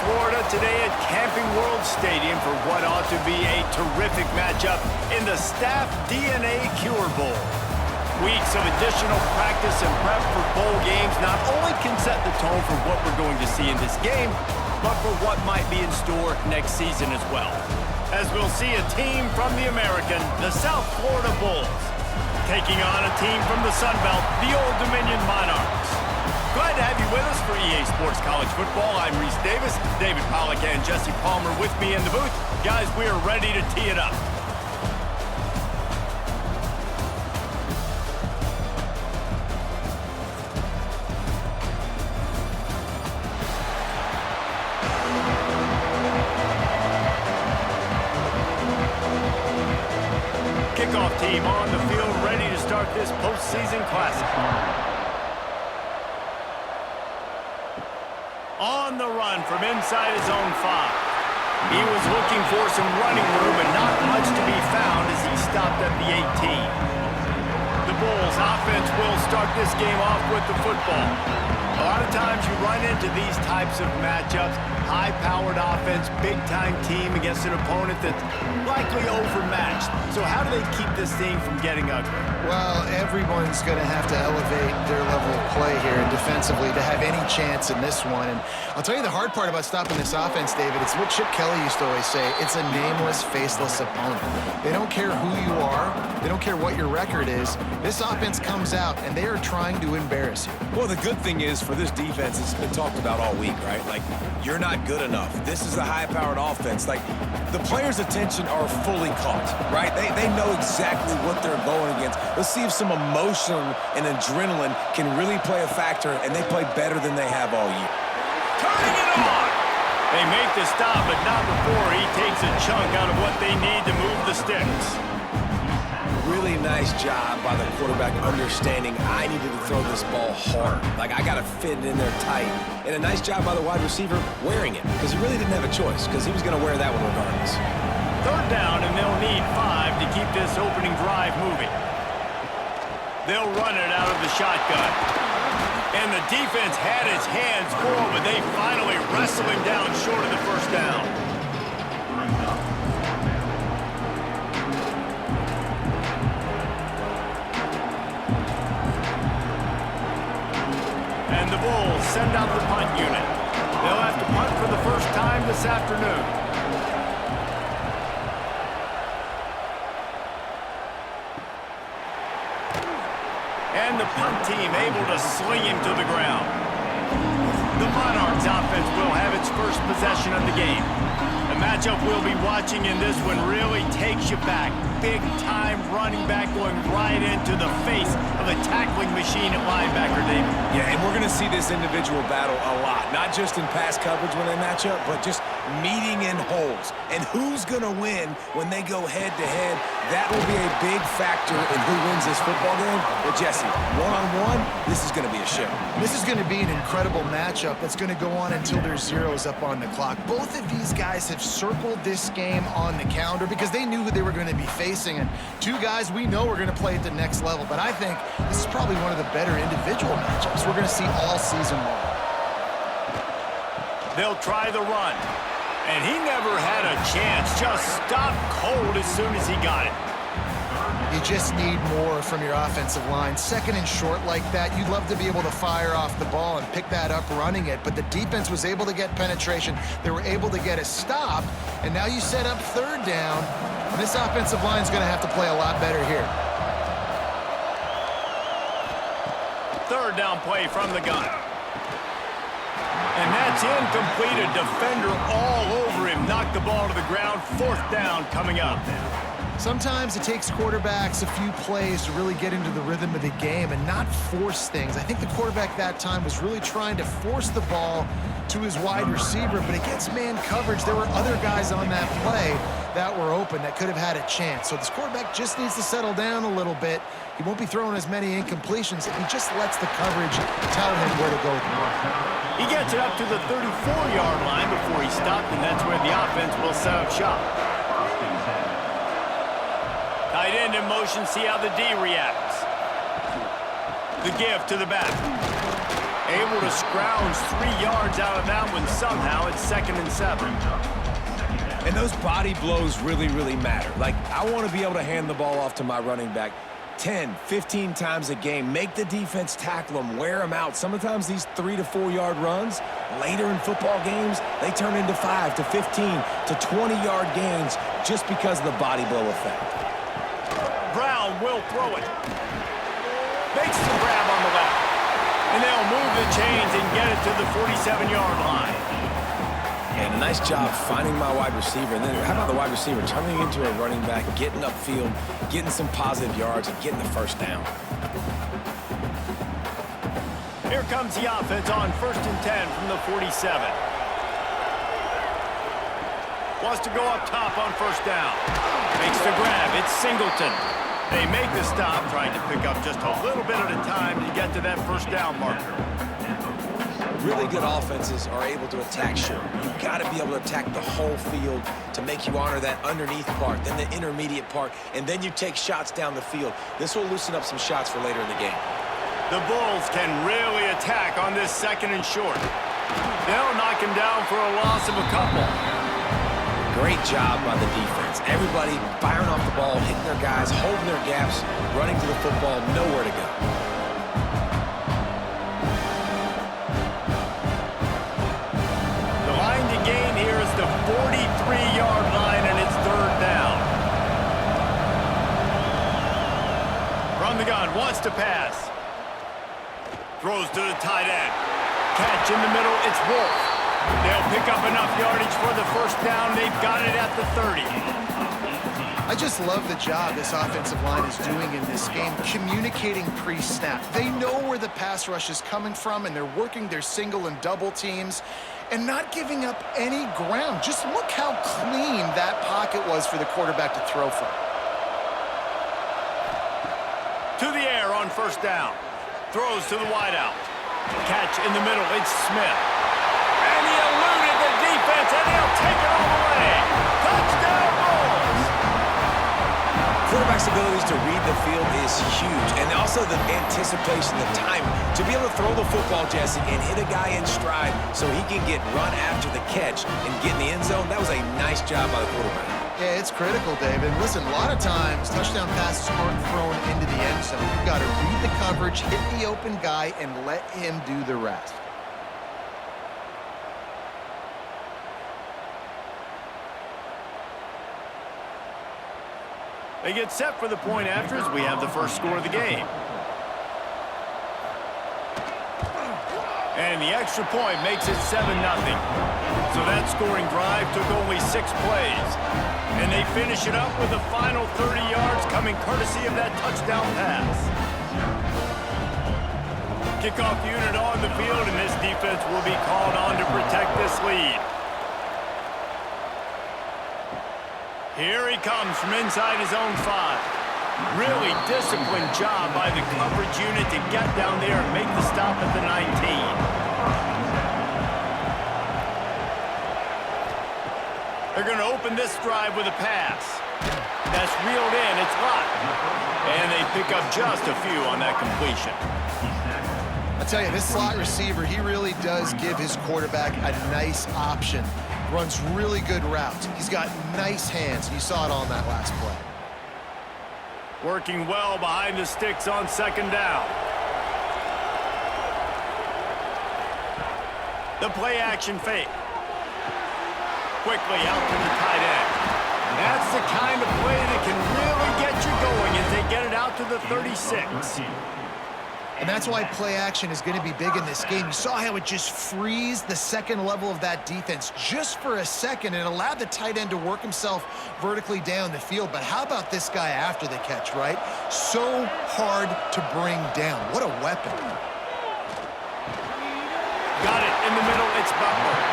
Florida today at Camping World Stadium for what ought to be a terrific matchup in the Staff DNA Cure Bowl. Weeks of additional practice and prep for bowl games not only can set the tone for what we're going to see in this game, but for what might be in store next season as well. As we'll see a team from the American, the South Florida Bulls, taking on a team from the Sun Belt, the Old Dominion Monarchs. Glad to have you with us for EA Sports College Football. I'm Reese Davis, David Pollack and Jesse Palmer with me in the booth. Guys, we are ready to tee it up. Kickoff team on the field, ready to start this postseason classic. On the run from inside his own 5. He was looking for some running room, but not much to be found as he stopped at the 18. The Bulls offense will start this game off with the football. A lot of times you run into these types of matchups, high-powered offense, big-time team against an opponent that's likely overmatched. So how do they keep this thing from getting ugly? Well, everyone's going to have to elevate their level of play here defensively to have any chance in this one. And I'll tell you the hard part about stopping this offense, David, it's what Chip Kelly used to always say. It's a nameless, faceless opponent. They don't care who you are. They don't care what your record is. This offense comes out, and they are trying to embarrass you. Well, the good thing is for this defense, it's been talked about all week, right? Like, you're not good enough. This is a high-powered offense. Like, the players' attention are fully caught, right? They know exactly what they're going against. Let's see if some emotion and adrenaline can really play a factor, and they play better than they have all year. Turning it on! They make the stop, but not before he takes a chunk out of what they need to move the sticks. Really nice job by the quarterback understanding I needed to throw this ball hard. Like, I got to fit it in there tight. And a nice job by the wide receiver wearing it, because he really didn't have a choice, because he was going to wear that one regardless. Third down, and they'll need 5 to keep this opening drive moving. They'll run it out of the shotgun. And the defense had its hands full, but they finally wrestle him down short of the first down. And the Bulls send out the punt unit. They'll have to punt for the first time this afternoon. And the punt team able to sling him to the ground. The Monarchs offense will have its first possession of the game. The matchup we'll be watching in this one really takes you back. Big-time running back going right into the face of a tackling machine at linebacker, David. Yeah, and we're going to see this individual battle a lot. Not just in pass coverage when they match up, but just meeting in holes. And who's going to win when they go head-to-head? That will be a big factor in who wins this football game. But, Jesse, one-on-one, this is going to be a show. This is going to be an incredible matchup that's going to go on until there's zeros up on the clock. Both of these guys have circled this game on the calendar because they knew who they were going to be facing. And two guys we know are going to play at the next level. But I think this is probably one of the better individual matchups we're going to see all season long. They'll try the run. And he never had a chance. Just stopped cold as soon as he got it. You just need more from your offensive line. Second and short like that, you'd love to be able to fire off the ball and pick that up running it. But the defense was able to get penetration. They were able to get a stop. And now you set up third down. And this offensive line is going to have to play a lot better here. Third down play from the gun. And that's incomplete. A defender all over him. Knocked the ball to the ground. Fourth down coming up. Sometimes it takes quarterbacks a few plays to really get into the rhythm of the game and not force things. I think the quarterback that time was really trying to force the ball to his wide receiver, but against man coverage, there were other guys on that play that were open that could have had a chance. So this quarterback just needs to settle down a little bit. He won't be throwing as many incompletions if he just lets the coverage tell him where to go. He gets it up to the 34-yard line before he stopped, and that's where the offense will set up shop. Tight end in motion, see how the D reacts. The give to the back. Able to scrounge 3 yards out of that one somehow. It's 2nd and 7. And those body blows really, really matter. Like, I want to be able to hand the ball off to my running back 10, 15 times a game. Make the defense tackle them, wear them out. Sometimes these 3 to 4 yard runs, later in football games, they turn into 5 to 15 to 20-yard gains just because of the body blow effect. Brown will throw it. Makes the grab on the left. And they'll move the chains and get it to the 47-yard line. And a nice job finding my wide receiver. And then how about the wide receiver turning into a running back, getting upfield, getting some positive yards, and getting the first down. Here comes the offense on 1st and 10 from the 47. Wants to go up top on 1st down. Makes the grab. It's Singleton. They make the stop, trying to pick up just a little bit at a time to get to that 1st down marker. Really good offenses are able to attack short. You've got to be able to attack the whole field to make you honor that underneath part, then the intermediate part, and then you take shots down the field. This will loosen up some shots for later in the game. The Bulls can really attack on this 2nd and short. They'll knock him down for a loss of a couple. Great job by the defense. Everybody firing off the ball, hitting their guys, holding their gaps, running to the football, nowhere to go. The line to gain here is the 43-yard line, and it's 3rd down. From the gun, wants to pass. Throws to the tight end. Catch in the middle, it's Wolf. They'll pick up enough yardage for the 1st down. They've got it at the 30. I just love the job this offensive line is doing in this game, communicating pre-snap. They know where the pass rush is coming from, and they're working their single and double teams and not giving up any ground. Just look how clean that pocket was for the quarterback to throw from. To the air on 1st down. Throws to the wideout. Catch in the middle. It's Smith. And he eluded the defense, and he'll take it all the way. Touchdown, Bulls! Quarterback's abilities to read the field is huge, and also the anticipation, the time to be able to throw the football, Jesse, and hit a guy in stride so he can get run after the catch and get in the end zone. That was a nice job by the quarterback. Yeah, it's critical, David. Listen, a lot of times touchdown passes aren't thrown into the end zone. You've got to read the coverage, hit the open guy, and let him do the rest. They get set for the point after as we have the first score of the game. And the extra point makes it 7-0. So that scoring drive took only 6 plays. And they finish it up with the final 30 yards coming courtesy of that touchdown pass. Kickoff unit on the field, and this defense will be called on to protect this lead. Here he comes from inside his own 5. Really disciplined job by the coverage unit to get down there and make the stop at the 19. They're going to open this drive with a pass. That's reeled in. It's locked. And they pick up just a few on that completion. I tell you, this slot receiver, he really does give his quarterback a nice option. Runs really good routes. He's got nice hands. You saw it on that last play. Working well behind the sticks on 2nd down. The play action fake. Quickly out to the tight end. That's the kind of play that can really get you going as they get it out to the 36. And that's why play action is going to be big in this game. You saw how it just frees the second level of that defense just for a second and allowed the tight end to work himself vertically down the field. But how about this guy after the catch, right? So hard to bring down. What a weapon. Got it in the middle. It's Butler.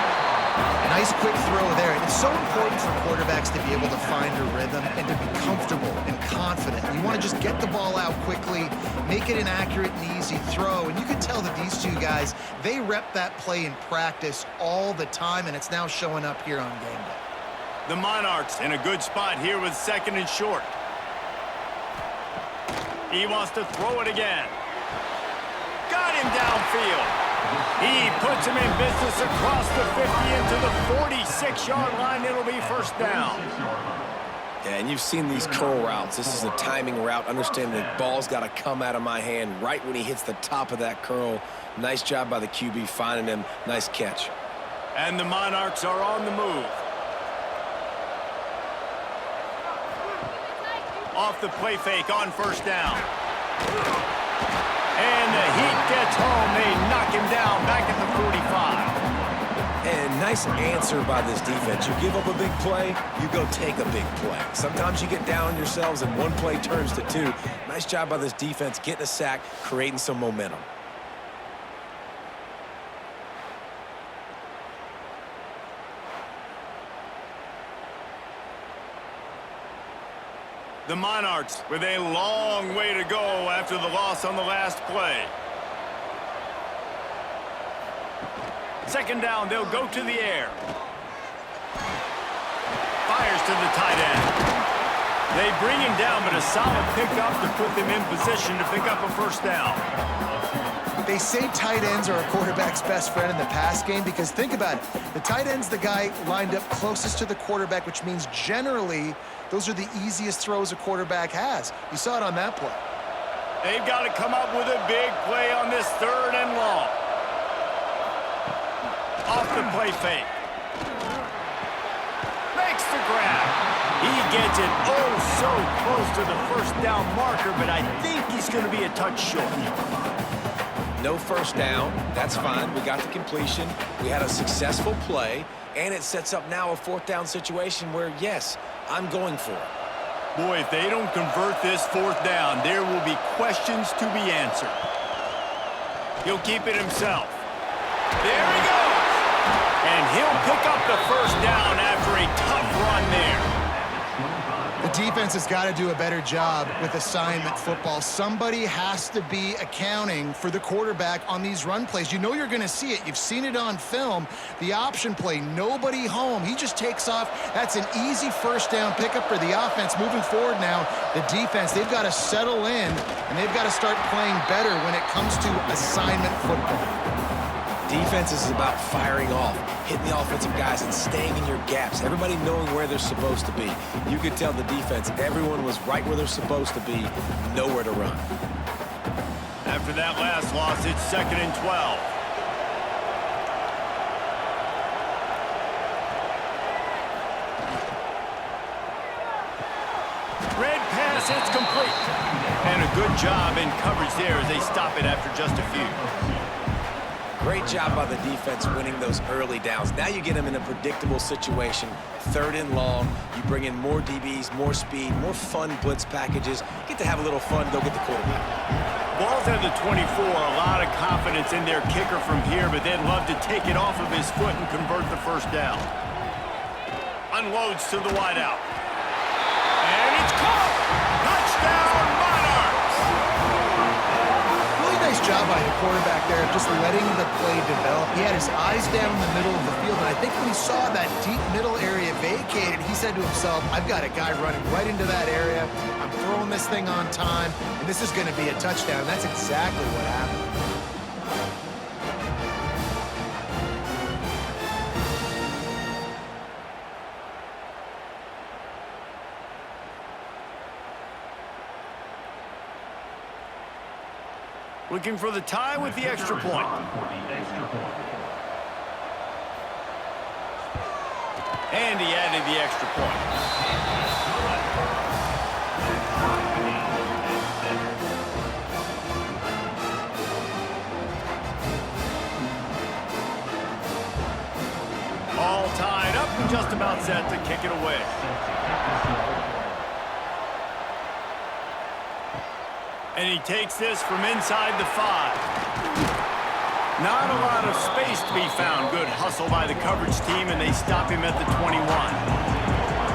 Nice quick throw there. And it's so important for quarterbacks to be able to find a rhythm and to be comfortable and confident. You want to just get the ball out quickly, make it an accurate and easy throw. And you can tell that these two guys, they rep that play in practice all the time, and it's now showing up here on game day. The Monarchs in a good spot here with 2nd and short. He wants to throw it again. Got him downfield. He puts him in business across the 50 into the 46-yard line. It'll be first down. Yeah, and you've seen these curl routes. This is a timing route. Understand the ball's got to come out of my hand right when he hits the top of that curl. Nice job by the QB finding him. Nice catch. And the Monarchs are on the move. Off the play fake on first down. And the heat gets home. They knock him down back at the 45. And nice answer by this defense. You give up a big play, you go take a big play. Sometimes you get down on yourselves and one play turns to two. Nice job by this defense getting a sack, creating some momentum. The Monarchs with a long way to go after the loss on the last play. Second down, they'll go to the air. Fires to the tight end. They bring him down, but a solid pickup to put them in position to pick up a first down. They say tight ends are a quarterback's best friend in the pass game because think about it. The tight end's the guy lined up closest to the quarterback, which means generally those are the easiest throws a quarterback has. You saw it on that play. They've got to come up with a big play on this third and long. Off the play fake. Makes the grab. He gets it oh so close to the first down marker, but I think he's going to be a touch short. No first down. That's fine. We got the completion. We had a successful play, and it sets up now a fourth down situation where, yes, I'm going for it. Boy, if they don't convert this fourth down, there will be questions to be answered. He'll keep it himself. There he goes. And he'll pick up the first down after a tough run there. The defense has got to do a better job with assignment football. Somebody has to be accounting for the quarterback on these run plays. You know you're going to see it. You've seen it on film. The option play, nobody home. He just takes off. That's an easy first down pickup for the offense. Moving forward now, the defense, they've got to settle in, and they've got to start playing better when it comes to assignment football. Defense is about firing off, hitting the offensive guys and staying in your gaps. Everybody knowing where they're supposed to be. You could tell the defense, everyone was right where they're supposed to be, nowhere to run. After that last loss, it's 2nd and 12. Red pass, it's complete. And a good job in coverage there as they stop it after just a few. Great job by the defense winning those early downs. Now you get them in a predictable situation. 3rd and long. You bring in more DBs, more speed, more fun blitz packages. Get to have a little fun, go get the quarterback. Ball's at the 24. A lot of confidence in their kicker from here, but they'd love to take it off of his foot and convert the first down. Unloads to the wideout. And it's caught! Touchdown, Monarchs! Really nice job by the quarterback there, just letting the play develop. He had his eyes down in the middle of the field, and I think when he saw that deep middle area vacated, he said to himself, I've got a guy running right into that area. I'm throwing this thing on time, and this is going to be a touchdown. That's exactly what happened. Looking for the tie with the extra point. And he added the extra point. All tied up and just about set to kick it away. And he takes this from inside the 5. Not a lot of space to be found. Good hustle by the coverage team, and they stop him at the 21.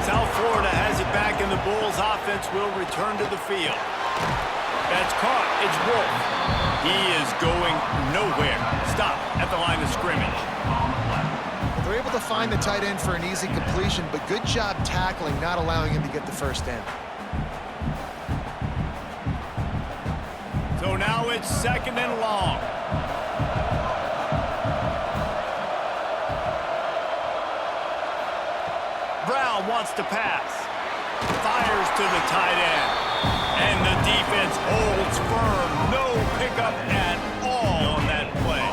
South Florida has it back, and the Bulls offense will return to the field. That's caught. It's Wolf. He is going nowhere. Stop at the line of scrimmage. They're able to find the tight end for an easy completion, but good job tackling, not allowing him to get the first down. So now it's 2nd and long. wants to pass. Fires to the tight end. And the defense holds firm. No pickup at all on that play.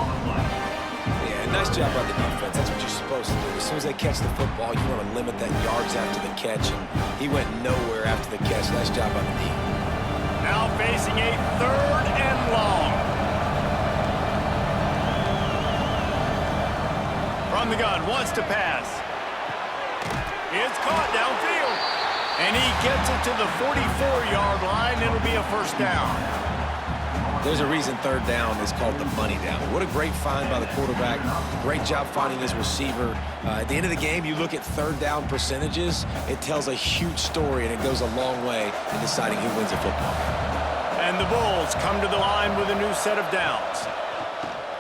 Yeah, nice job by the defense. That's what you're supposed to do. As soon as they catch the football, you want to limit that yards after the catch, and he went nowhere after the catch. Nice job by the D. Now facing a 3rd and long. From the gun, wants to pass. It's caught downfield. And he gets it to the 44-yard line. It'll be a first down. There's a reason 3rd down is called the money down. What a great find by the quarterback. Great job finding his receiver. At the end of the game, you look at 3rd down percentages. It tells a huge story, and it goes a long way in deciding who wins a football game. And the Bulls come to the line with a new set of downs.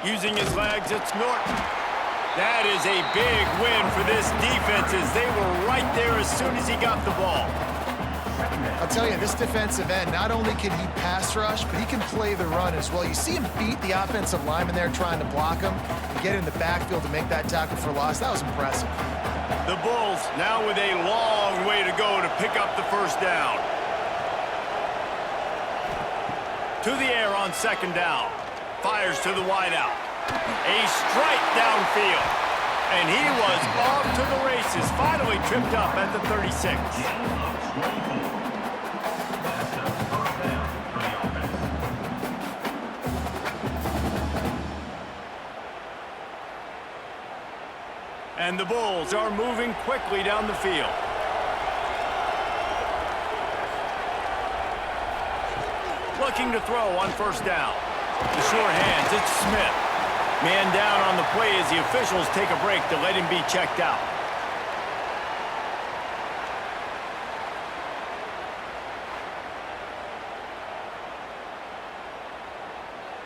Using his legs, it's Norton. That is a big win for this defense as they were right there as soon as he got the ball. I'll tell you, this defensive end, not only can he pass rush, but he can play the run as well. You see him beat the offensive lineman there trying to block him and get in the backfield to make that tackle for loss. That was impressive. The Bulls now with a long way to go to pick up the first down. To the air on 2nd down. Fires to the wideout. A strike downfield. And he was off to the races. Finally tripped up at the 36. And the Bulls are moving quickly down the field. Looking to throw on 1st down. The sure hands, it's Smith. Man down on the play as the officials take a break to let him be checked out.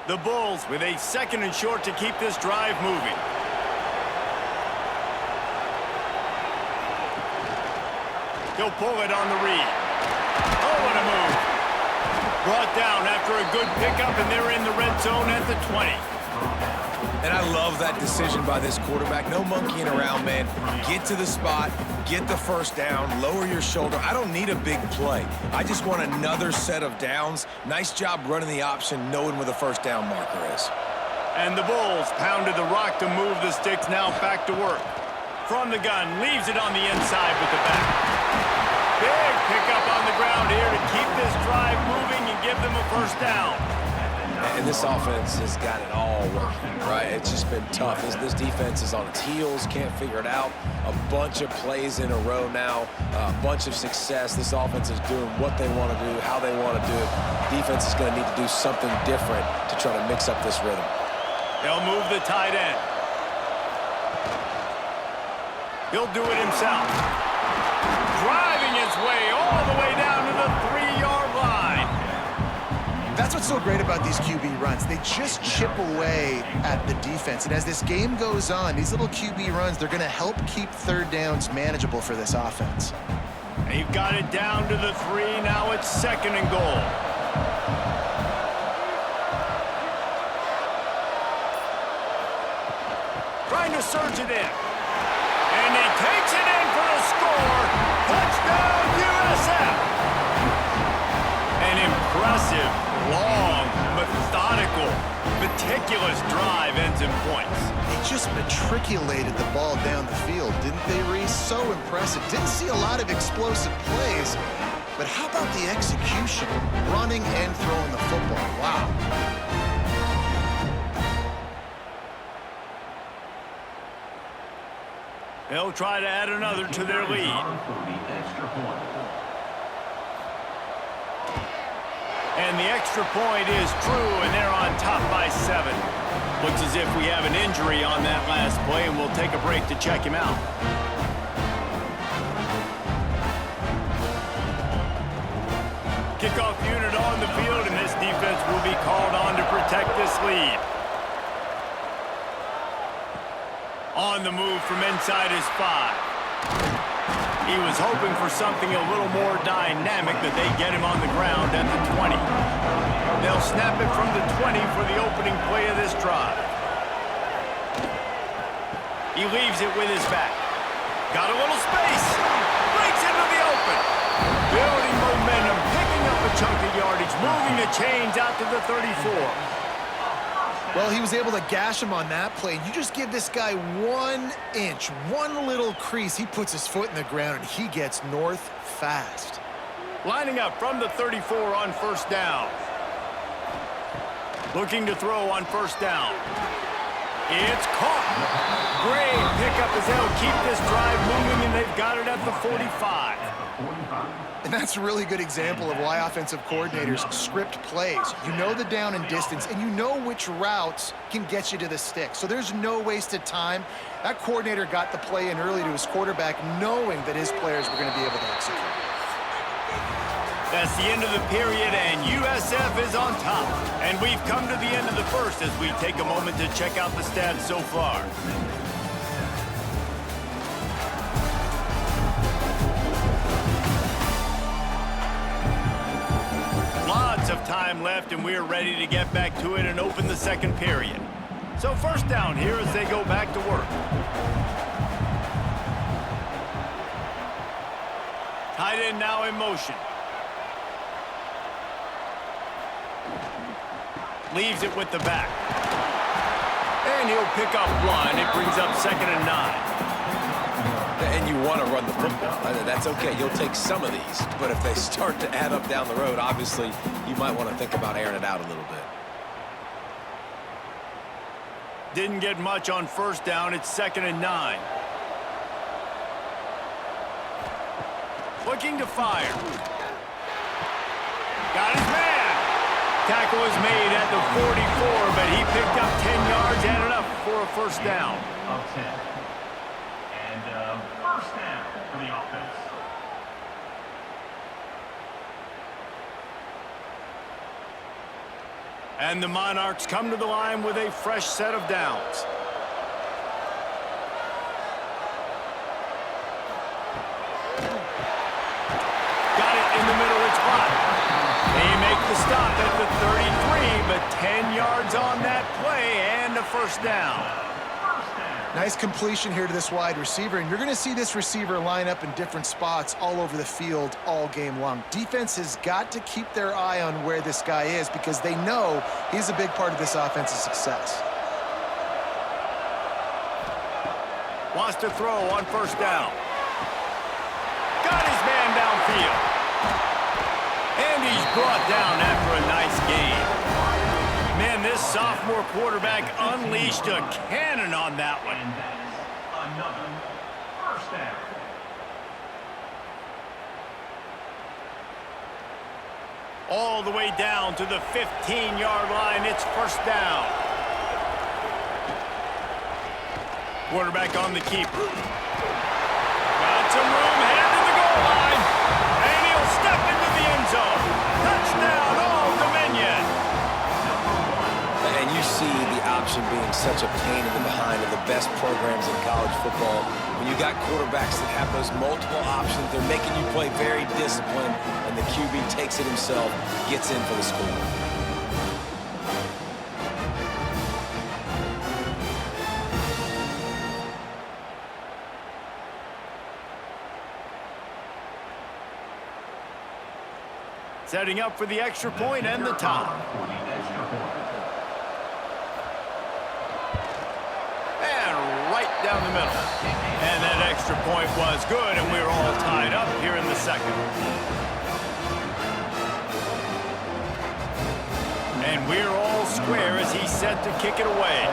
The Bulls with a 2nd and short to keep this drive moving. He'll pull it on the read. Oh, what a move. Brought down after a good pickup, and they're in the red zone at the 20. And I love that decision by this quarterback. No monkeying around, man. Get to the spot, get the first down, lower your shoulder. I don't need a big play. I just want another set of downs. Nice job running the option, knowing where the first down marker is. And the Bulls pounded the rock to move the sticks, now back to work. From the gun, leaves it on the inside with the back. Big pickup on the ground here to keep this drive moving and give them a first down. And this offense has got it all working, right? It's just been tough. This defense is on its heels, can't figure it out. A bunch of plays in a row now, a bunch of success. This offense is doing what they want to do, how they want to do it. Defense is going to need to do something different to try to mix up this rhythm. They'll move the tight end. He'll do it himself. Driving his way all the way down to the 3-yard line. That's what's so great about these QB runs. They just chip away at the defense. And as this game goes on, these little QB runs, they're going to help keep 3rd downs manageable for this offense. They've got it down to the 3. Now it's 2nd and goal. Trying to surge it in. And he takes it in for a score. Touchdown, USF. An impressive, long, methodical, meticulous drive ends in points. They just matriculated the ball down the field, didn't they, Reese? So impressive. Didn't see a lot of explosive plays, but how about the execution? Running and throwing the football. Wow. They'll try to add another to their lead. And the extra point is true, and they're on top by 7. Looks as if we have an injury on that last play, and we'll take a break to check him out. Kickoff unit on the field, and this defense will be called on to protect this lead. On the move from inside his 5. He was hoping for something a little more dynamic, that they get him on the ground at the 20. They'll snap it from the 20 for the opening play of this drive. He leaves it with his back. Got a little space. Breaks open. Building momentum, picking up a chunk of yardage, moving the chains out to the 34. Well, he was able to gash him on that play. You just give this guy 1 inch, one little crease. He puts his foot in the ground, and he gets north fast. Lining up from the 34 on first down. Looking to throw on first down. It's caught. Great pickup as they'll keep this drive moving, and they've got it at the 45. And that's a really good example of why offensive coordinators script plays. You know the down and distance, and you know which routes can get you to the stick. So there's no wasted time. That coordinator got the play in early to his quarterback, knowing that his players were going to be able to execute. That's the end of the period, and USF is on top. And we've come to the end of the first as we take a moment to check out the stats so far. Lots of time left, and we're ready to get back to it and open the second period. So first down here as they go back to work. Tight end now in motion. Leaves it with the back. And he'll pick up one. It brings up 2nd and 9. And you want to run the football. That's okay. You'll take some of these. But if they start to add up down the road, obviously, you might want to think about airing it out a little bit. Didn't get much on first down. It's 2nd and 9. Looking to fire. Got his man. Tackle was made at the 44, but he picked up 10 yards and enough for a first down. Of 10. And first down for the offense. And the Monarchs come to the line with a fresh set of downs. Got it in the middle, it's hot. They make the stop at the 33, but 10 yards on that play and a first down. Nice completion here to this wide receiver, and you're going to see this receiver line up in different spots all over the field all game long. Defense has got to keep their eye on where this guy is because they know he's a big part of this offense's success. Wants to throw on first down. Got his man downfield. And he's brought down after a nice gain. Man, this sophomore quarterback unleashed a cannon on that one. And that is another first down. All the way down to the 15-yard line. It's first down. Quarterback on the keeper. Got some room, headed to the goal line. And he'll step into the end zone. Touchdown, Old Dominion. And you see the option being such a pain in the behind of the best programs in college football. When you got quarterbacks that have those multiple options, they're making you play very disciplined, and the QB takes it himself, gets in for the score. Setting up for the extra point and the tie. And right down the middle. And that extra point was good, and we're all tied up here in the second. And we're all square as he's set to kick it away.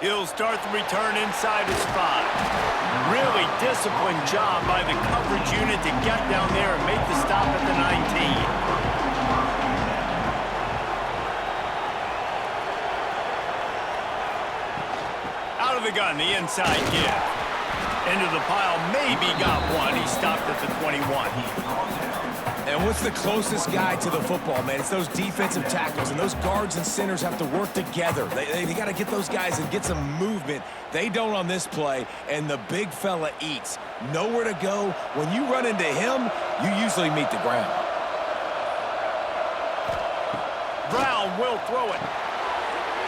He'll start the return inside his 5. Really disciplined job by the coverage unit to get down there and make the stop at the 19. Out of the gun, the inside give. Into the pile, maybe got one. He stopped at the 21. And what's the closest guy to the football, man? It's those defensive tackles, and those guards and centers have to work together. They got to get those guys and get some movement. They don't on this play, and the big fella eats. Nowhere to go. When you run into him, you usually meet the ground. Brown will throw it.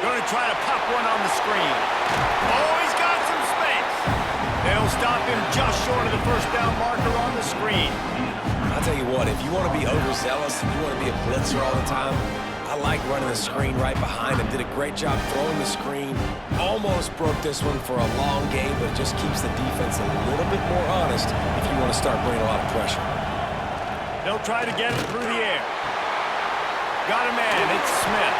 Going to try to pop one on the screen. Oh, he's got some space. They'll stop him just short of the first down marker on the screen. I'll tell you what, if you want to be overzealous and you want to be a blitzer all the time, I like running the screen right behind him. Did a great job throwing the screen. Almost broke this one for a long game, but it just keeps the defense a little bit more honest if you want to start bringing a lot of pressure. They'll try to get it through the air. Got a man, it's Smith.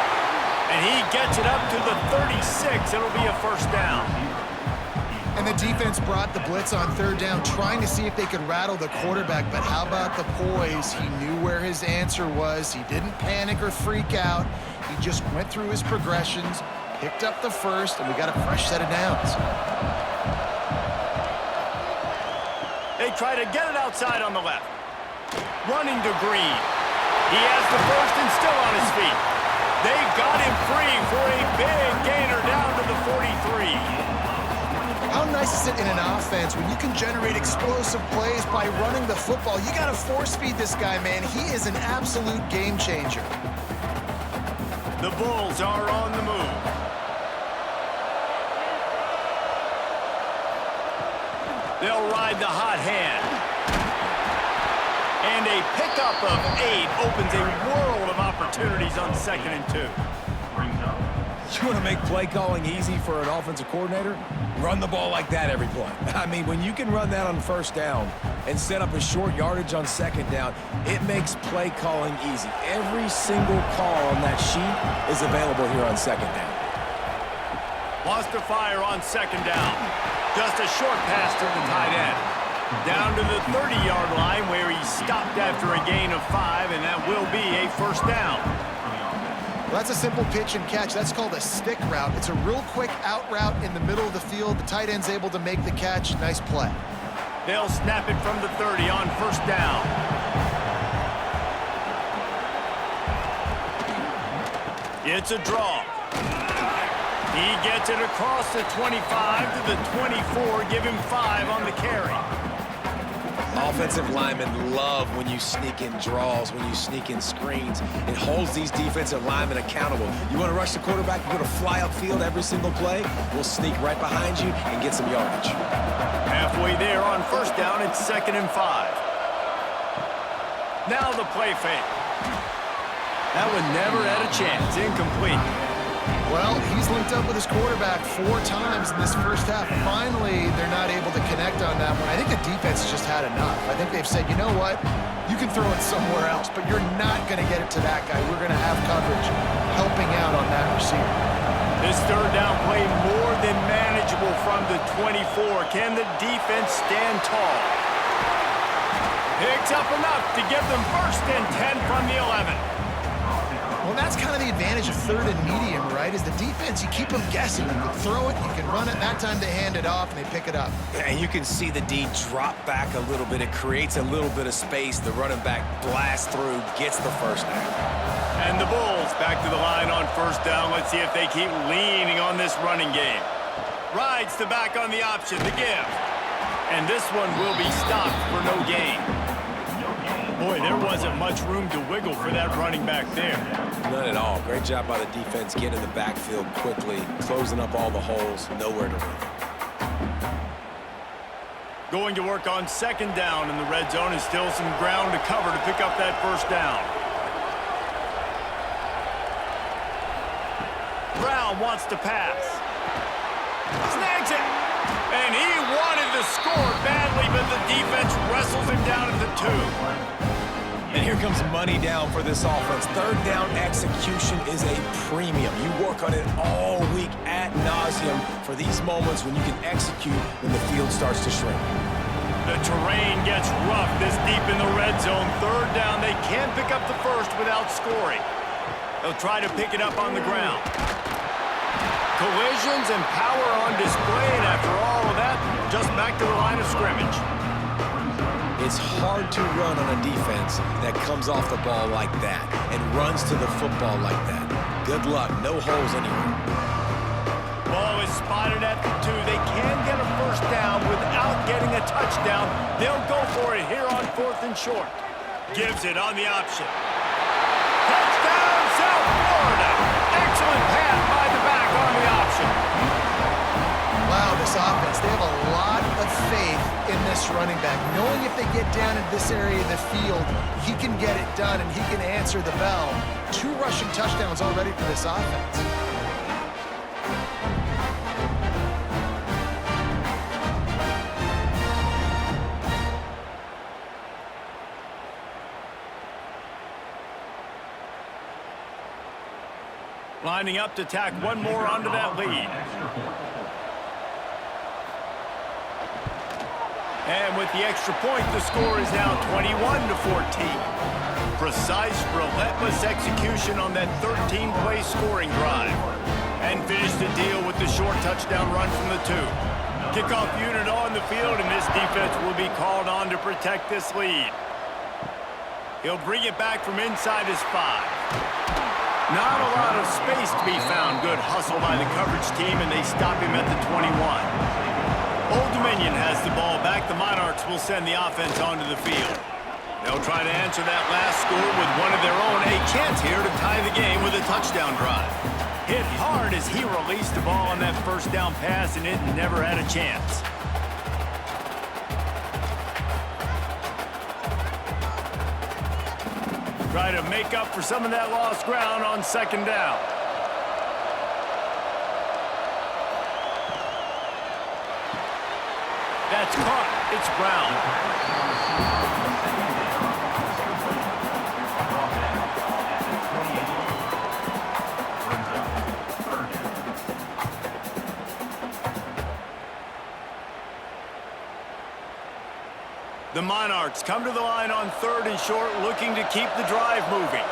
And he gets it up to the 36. It'll be a first down. And the defense brought the blitz on third down, trying to see if they could rattle the quarterback. But how about the poise? He knew where his answer was. He didn't panic or freak out. He just went through his progressions, picked up the first, and we got a fresh set of downs. They try to get it outside on the left. Running to Green. He has the first and still on his feet. They got him free for a big gainer down to the 43. How nice is it in an offense when you can generate explosive plays by running the football? You got to force feed this guy, man. He is an absolute game changer. The Bulls are on the move. They'll ride the hot hand. And a pickup of 8 opens a world of opportunities on 2nd and 2. You want to make play calling easy for an offensive coordinator? Run the ball like that every play. I mean, when you can run that on first down and set up a short yardage on second down, it makes play calling easy. Every single call on that sheet is available here on second down. Lost to fire on 2nd down. Just a short pass to the tight end. Down to the 30-yard line where he stopped after a gain of 5, and that will be a first down. Well, that's a simple pitch and catch. That's called a stick route. It's a real quick out route in the middle of the field. The tight end's able to make the catch. Nice play. They'll snap it from the 30 on first down. It's a draw. He gets it across the 25 to the 24. Give him 5 on the carry. Offensive linemen love when you sneak in draws, when you sneak in screens. It holds these defensive linemen accountable. You want to rush the quarterback, you want to fly upfield every single play, we'll sneak right behind you and get some yardage. Halfway there on first down, it's 2nd and 5. Now the play fake. That one never had a chance. Incomplete. Well, he's linked up with his quarterback 4 times in this first half. Finally, they're not able to connect on that one. I think the defense just had enough. I think they've said, you know what? You can throw it somewhere else, but you're not going to get it to that guy. We're going to have coverage helping out on that receiver. This third down play more than manageable from the 24. Can the defense stand tall? Picks up enough to give them 1st and 10 from the 11. Well, that's kind of the advantage of 3rd and medium, right? Is the defense, you keep them guessing. You can throw it, you can run it. That time they hand it off and they pick it up. And you can see the D drop back a little bit. It creates a little bit of space. The running back blasts through, gets the first down. And the Bulls back to the line on first down. Let's see if they keep leaning on this running game. Rides the back on the option, the give. And this one will be stopped for no gain. Boy, there wasn't much room to wiggle for that running back there. None at all. Great job by the defense getting in the backfield quickly, closing up all the holes, nowhere to run. Going to work on 2nd down in the red zone, is still some ground to cover to pick up that first down. Brown wants to pass. Snags it. And he wanted to score badly, but the defense wrestles him down at the 2. And here comes money down for this offense. Third down execution is a premium. You work on it all week ad nauseum for these moments when you can execute when the field starts to shrink. The terrain gets rough this deep in the red zone. Third down, they can't pick up the first without scoring. They'll try to pick it up on the ground. Collisions and power on display, and after all of that, just back to the line of scrimmage. It's hard to run on a defense that comes off the ball like that and runs to the football like that. Good luck. No holes anywhere. Ball is spotted at the 2. They can get a first down without getting a touchdown. They'll go for it here on 4th and short. Gives it on the option. Touchdown, South Florida. Excellent pass by the back on the option. Wow, the this offense, they have a lot of faith in this running back, knowing if they get down in this area of the field, he can get it done and he can answer the bell. 2 rushing touchdowns already for this offense. Lining up to tack one more onto that lead. And with the extra point, the score is now 21-14. Precise, relentless execution on that 13-play scoring drive. And finish the deal with the short touchdown run from the 2. Kickoff unit on the field, and this defense will be called on to protect this lead. He'll bring it back from inside his 5. Not a lot of space to be found. Good hustle by the coverage team, and they stop him at the 21. Old Dominion has the ball back. The Monarchs will send the offense onto the field. They'll try to answer that last score with one of their own. A chance here to tie the game with a touchdown drive. Hit hard as he released the ball on that first down pass, and it never had a chance. Try to make up for some of that lost ground on second down. That's caught. It's Brown. The Monarchs come to the line on 3rd and short, looking to keep the drive moving.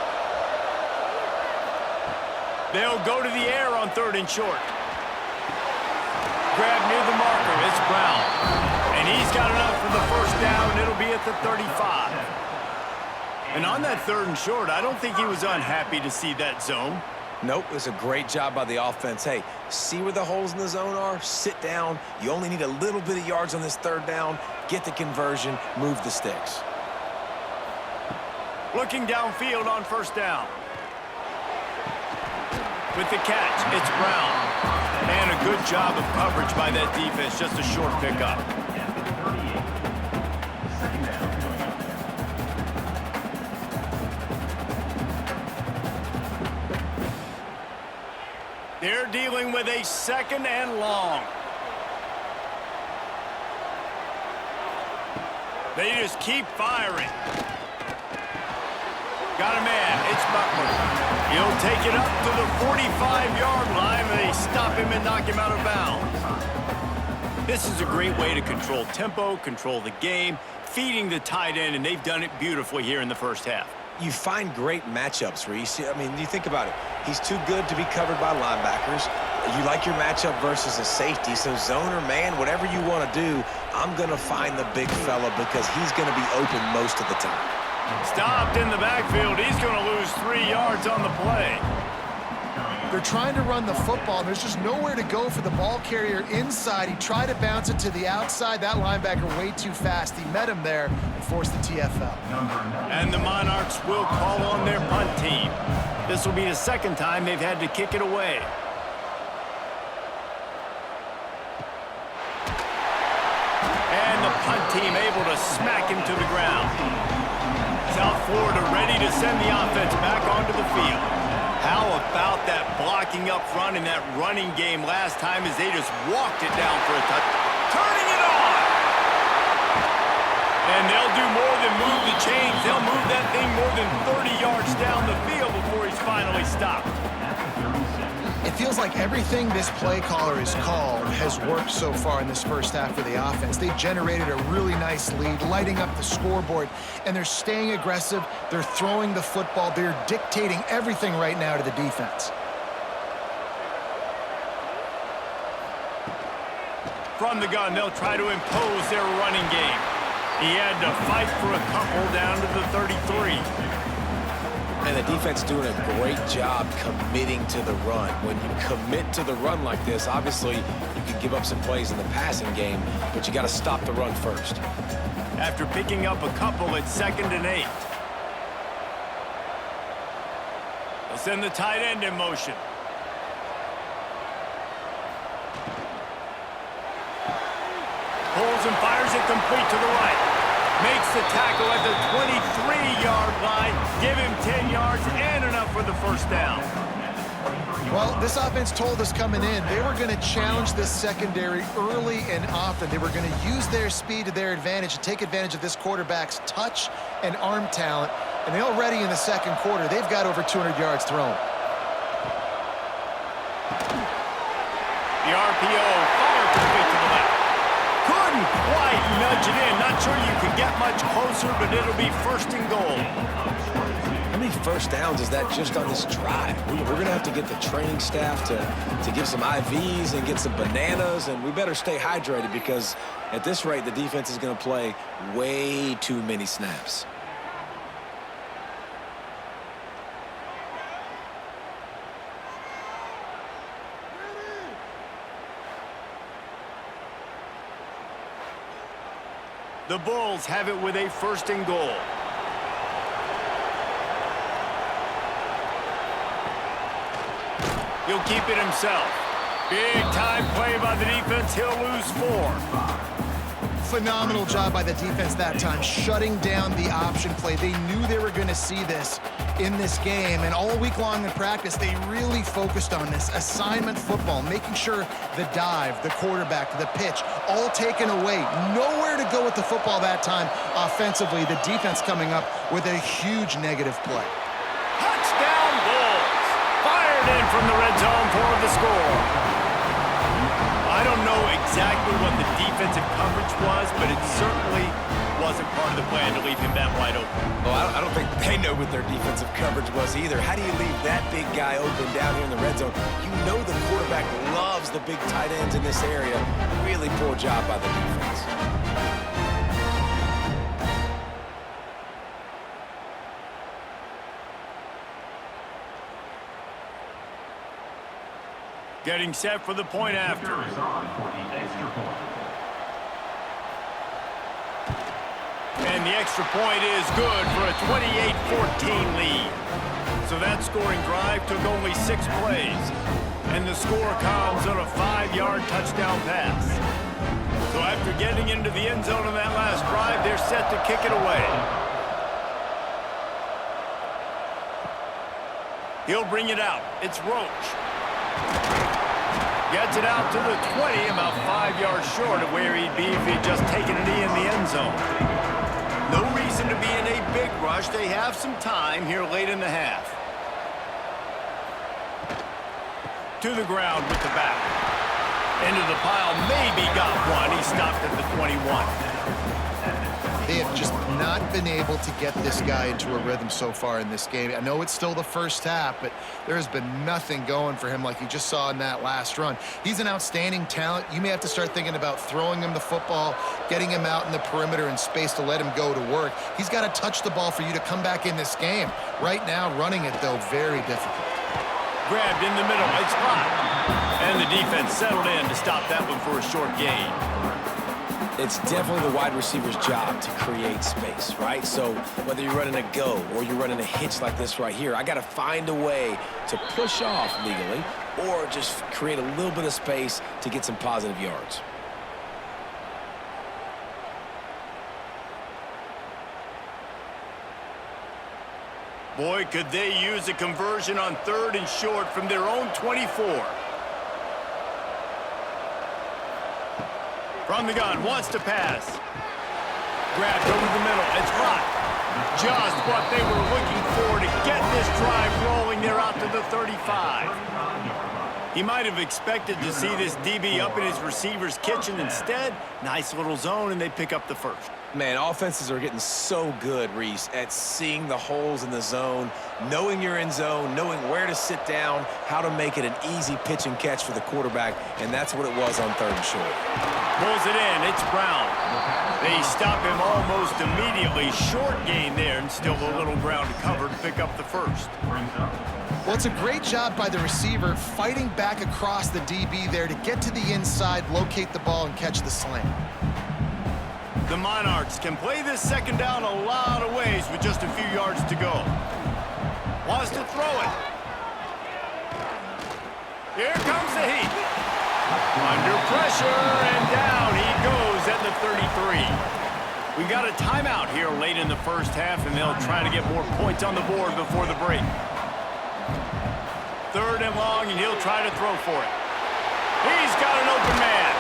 They'll go to the air on 3rd and short. Grab near the marker, it's Brown. And he's got enough for the first down, and it'll be at the 35. And on that 3rd and short, I don't think he was unhappy to see that zone. Nope, it was a great job by the offense. Hey, see where the holes in the zone are? Sit down. You only need a little bit of yards on this 3rd down. Get the conversion, move the sticks. Looking downfield on 1st down. With the catch, it's Brown. And a good job of coverage by that defense, just a short pickup. They're dealing with a 2nd and long. They just keep firing. Got a man. It's Butler. He'll take it up to the 45-yard line, and they stop him and knock him out of bounds. This is a great way to control tempo, control the game, feeding the tight end, and they've done it beautifully here in the first half. You find great matchups, Reese. I mean, you think about it. He's too good to be covered by linebackers. You like your matchup versus a safety, so zone or man, whatever you want to do, I'm going to find the big fella because he's going to be open most of the time. Stopped in the backfield. He's going to lose 3 yards on the play. They're trying to run the football, and there's just nowhere to go for the ball carrier inside. He tried to bounce it to the outside. That linebacker way too fast. He met him there and forced the TFL. And the Monarchs will call on their punt team. This will be the 2nd time they've had to kick it away. And the punt team able to smack him to the ground. South Florida ready to send the offense back onto the field. How about that blocking up front in that running game last time as they just walked it down for a touch. Turning it on! And they'll do more than move the chains. They'll move that thing more than 30 yards down the field before he's finally stopped. It feels like everything this play caller has called has worked so far in this first half for the offense. They generated a really nice lead, lighting up the scoreboard, and they're staying aggressive. They're throwing the football. They're dictating everything right now to the defense. From the gun, they'll try to impose their running game. He had to fight for a couple down to the 33. And the defense doing a great job committing to the run. When you commit to the run like this, obviously you can give up some plays in the passing game, but you got to stop the run first. After picking up a couple, it's 2nd and 8. They'll send the tight end in motion. pulls and fires it complete to the right. Makes the tackle at the 23-yard line. Give him 10 yards and enough for the first down. Well, this offense told us coming in they were going to challenge this secondary early and often. They were going to use their speed to their advantage and take advantage of this quarterback's touch and arm talent. And they already in the second quarter, they've got over 200 yards thrown. The RPO fired complete to the left. Couldn't quite nudge it in. Not sure you can get much closer, but it'll be first and goal. How many first downs is that just on this drive? We're going to have to get the training staff to give some IVs and get some bananas, and we better stay hydrated because at this rate, the defense is going to play way too many snaps. The Bulls have it with a first and goal. He'll keep it himself. Big time play by the defense. He'll lose 4. Phenomenal job by the defense that time, shutting down the option play. They knew they were going to see this in this game, and all week long in practice, they really focused on this assignment football, making sure the dive, the quarterback, the pitch, all taken away. Nowhere to go with the football that time offensively. The defense coming up with a huge negative play. Touchdown Bulls! Fired in from the red zone for the score. I don't know exactly what the defensive coverage was, but it certainly wasn't part of the plan to leave him that wide open. Well, I don't think they know what their defensive coverage was either. How do you leave that big guy open down here in the red zone? You know the quarterback loves the big tight ends in this area. Really poor job by the defense. Getting set for the point after. And the extra point is good for a 28-14 lead. So that scoring drive took only 6 plays. And the score comes on a 5-yard touchdown pass. So after getting into the end zone on that last drive, they're set to kick it away. He'll bring it out. It's Roach. Gets it out to the 20, about 5 yards short of where he'd be if he'd just taken a knee in the end zone. No reason to be in a big rush. They have some time here late in the half. To the ground with the back. Into the pile, maybe got one. He stopped at the 21. They have just not been able to get this guy into a rhythm so far in this game. I know it's still the first half, but there has been nothing going for him like you just saw in that last run. He's an outstanding talent. You may have to start thinking about throwing him the football, getting him out in the perimeter in space to let him go to work. He's got to touch the ball for you to come back in this game. Right now, running it, though, very difficult. Grabbed in the middle. It's hot. And the defense settled in to stop that one for a short gain. It's definitely the wide receiver's job to create space, right? So whether you're running a go or you're running a hitch like this right here, I got to find a way to push off legally or just create a little bit of space to get some positive yards. Boy, could they use a conversion on 3rd and short from their own 24. From the gun, wants to pass. Grabbed over the middle, it's hot. Just what they were looking for to get this drive rolling. They're out to the 35. He might have expected to see this DB up in his receiver's kitchen. Instead, nice little zone, and they pick up the first. Man, offenses are getting so good, Reese, at seeing the holes in the zone, knowing you're in zone, knowing where to sit down, how to make it an easy pitch and catch for the quarterback, and that's what it was on 3rd and short. Pulls it in, it's Brown. They stop him almost immediately. Short gain there, and still a little ground to cover to pick up the first. Well, it's a great job by the receiver fighting back across the DB there to get to the inside, locate the ball, and catch the slant. The Monarchs can play this second down a lot of ways with just a few yards to go. Wants to throw it. Here comes the heat. Under pressure, and down he goes at the 33. We got a timeout here late in the first half, and they'll try to get more points on the board before the break. 3rd and long, and he'll try to throw for it. He's got an open man.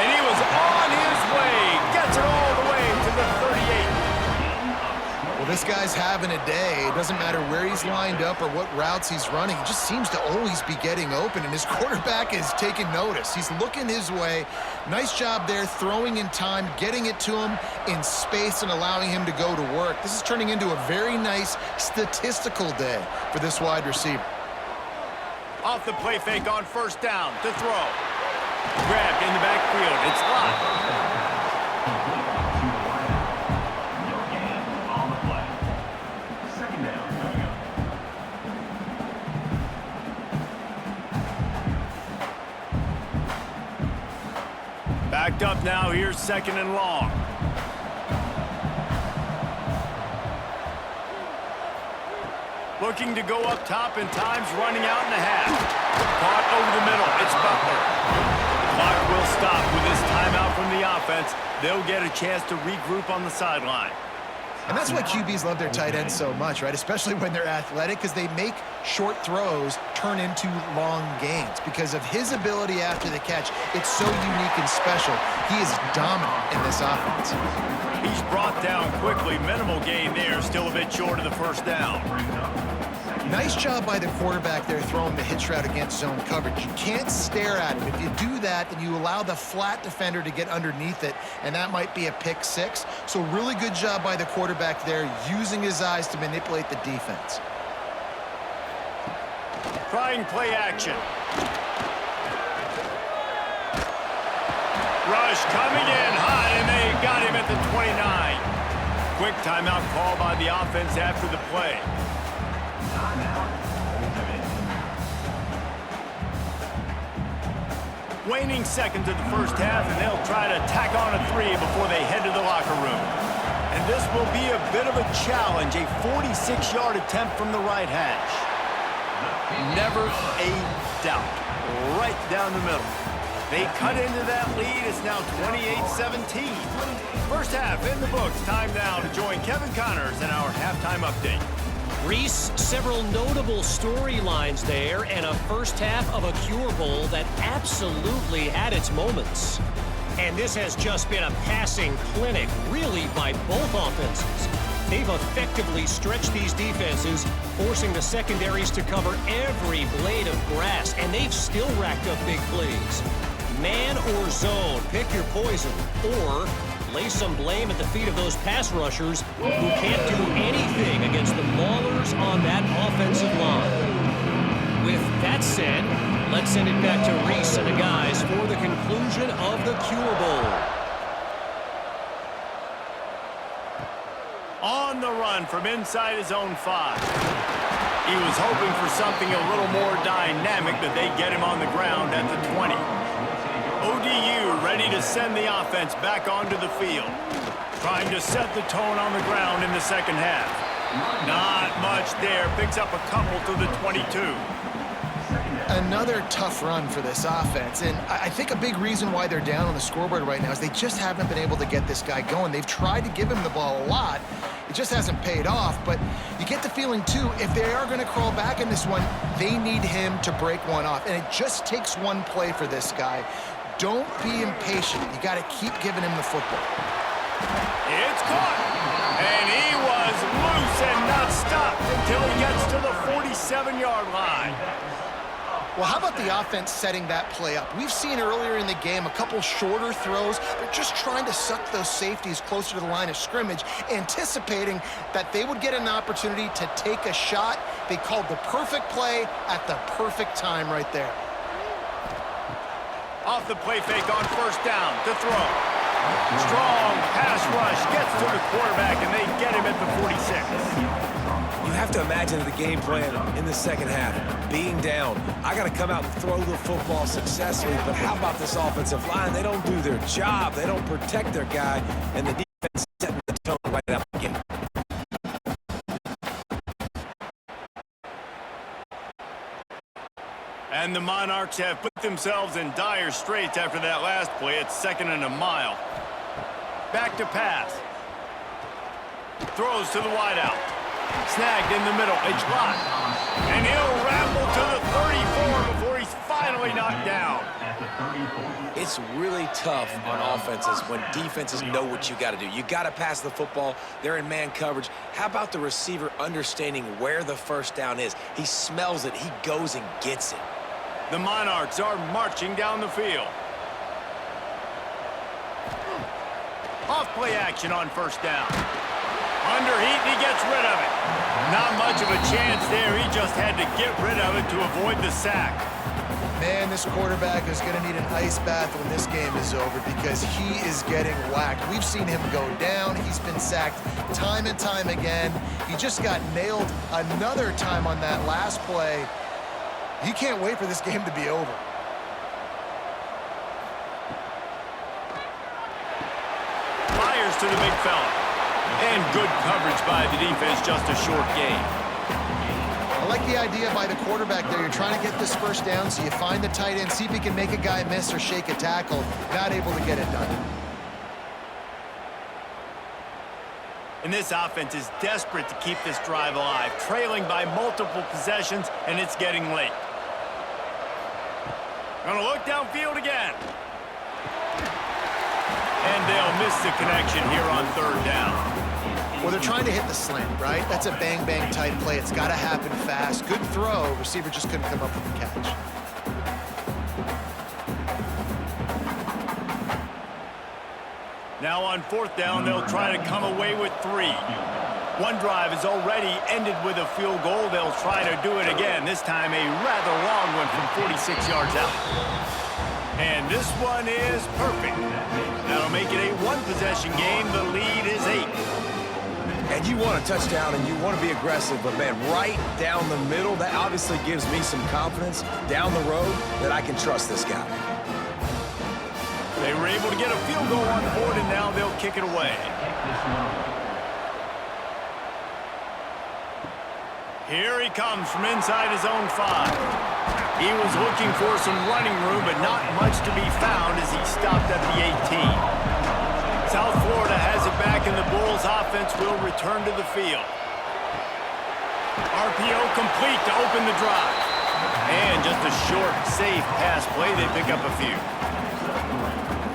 And he was on his way. Gets it all the way to the 38. Well, this guy's having a day. It doesn't matter where he's lined up or what routes he's running. He just seems to always be getting open, and his quarterback is taking notice. He's looking his way. Nice job there, throwing in time, getting it to him in space and allowing him to go to work. This is turning into a very nice statistical day for this wide receiver. Off the play fake on 1st down to throw. Grabbed in the backfield. It's locked. No gain on the play. 2nd down coming up. Backed up now. Here's 2nd and long. Looking to go up top, and time's running out in the half. Caught over the middle. It's Butler. The clock will stop with this timeout from the offense. They'll get a chance to regroup on the sideline. And that's why QBs love their tight ends so much, right? Especially when they're athletic, because they make short throws turn into long gains. Because of his ability after the catch, it's so unique and special. He is dominant in this offense. He's brought down quickly. Minimal gain there. Still a bit short of the 1st down. Nice job by the quarterback there throwing the hitch route against zone coverage. You can't stare at him. If you do that, then you allow the flat defender to get underneath it, and that might be a pick 6. So really good job by the quarterback there, using his eyes to manipulate the defense. Trying play action. Rush coming in hot, and they got him at the 29. Quick timeout call by the offense after the play. Waning seconds of the 1st half, and they'll try to tack on a 3 before they head to the locker room. And this will be a bit of a challenge, a 46-yard attempt from the right hash. Never a doubt. Right down the middle. They cut into that lead. It's now 28-17. First half in the books. Time now to join Kevin Connors in our halftime update. Reese, several notable storylines there, and a first half of a Cure Bowl that absolutely had its moments. And this has just been a passing clinic, really, by both offenses. They've effectively stretched these defenses, forcing the secondaries to cover every blade of grass, and they've still racked up big plays. Man or zone, pick your poison, or lay some blame at the feet of those pass rushers who can't do anything against the maulers on that offensive line. With that said, let's send it back to Reese and the guys for the conclusion of the Cure Bowl. On the run from inside his own 5. He was hoping for something a little more dynamic, but they get him on the ground at the 20. ODU ready to send the offense back onto the field. Trying to set the tone on the ground in the 2nd half. Not much there. Picks up a couple to the 22. Another tough run for this offense, and I think a big reason why they're down on the scoreboard right now is they just haven't been able to get this guy going. They've tried to give him the ball a lot. It just hasn't paid off, but you get the feeling, too, if they are going to crawl back in this one, they need him to break one off, and it just takes one play for this guy. Don't be impatient. You got to keep giving him the football. It's caught, and he was loose and not stopped until he gets to the 47-yard line. Well, how about the offense setting that play up? We've seen earlier in the game a couple shorter throws. They're just trying to suck those safeties closer to the line of scrimmage, anticipating that they would get an opportunity to take a shot. They called the perfect play at the perfect time right there. Off the play fake on 1st down to throw. Strong pass rush gets to the quarterback, and they get him at the 46. You have to imagine the game plan in the 2nd half. Being down, I got to come out and throw the football successfully, but how about this offensive line? They don't do their job. They don't protect their guy, and the defense setting the tone right out the gate. And the Monarchs have put themselves in dire straits after that last play. It's 2nd and a mile. Back to pass. Throws to the wideout. Snagged in the middle. It's blocked. And he'll ramble to the 34 before he's finally knocked down. It's really tough on offenses when defenses know what you got to do. You got to pass the football. They're in man coverage. How about the receiver understanding where the first down is? He smells it. He goes and gets it. The Monarchs are marching down the field. Off play action on first down. Under heat, and he gets rid of it. Not much of a chance there. He just had to get rid of it to avoid the sack. Man, this quarterback is going to need an ice bath when this game is over because he is getting whacked. We've seen him go down. He's been sacked time and time again. He just got nailed another time on that last play. He can't wait for this game to be over. Fires to the big fella. And good coverage by the defense, just a short gain. I like the idea by the quarterback there. You're trying to get this first down, so you find the tight end, see if he can make a guy miss or shake a tackle. Not able to get it done. And this offense is desperate to keep this drive alive, trailing by multiple possessions, and it's getting late. Gonna look downfield again. And they'll miss the connection here on 3rd down. Well, they're trying to hit the slant, right? That's a bang-bang type play. It's got to happen fast. Good throw. Receiver just couldn't come up with the catch. Now on 4th down, they'll try to come away with 3. One drive is already ended with a field goal. They'll try to do it again, this time a rather long one from 46 yards out. And this one is perfect. That'll make it a one-possession game. The lead is 8. And you want a touchdown and you want to be aggressive, but man, right down the middle, that obviously gives me some confidence down the road that I can trust this guy. They were able to get a field goal on the board, and now they'll kick it away. Here he comes from inside his own 5. He was looking for some running room, but not much to be found as he stopped at the 18. South Florida has it back, and the Bulls offense will return to the field. RPO complete to open the drive. And just a short, safe pass play. They pick up a few.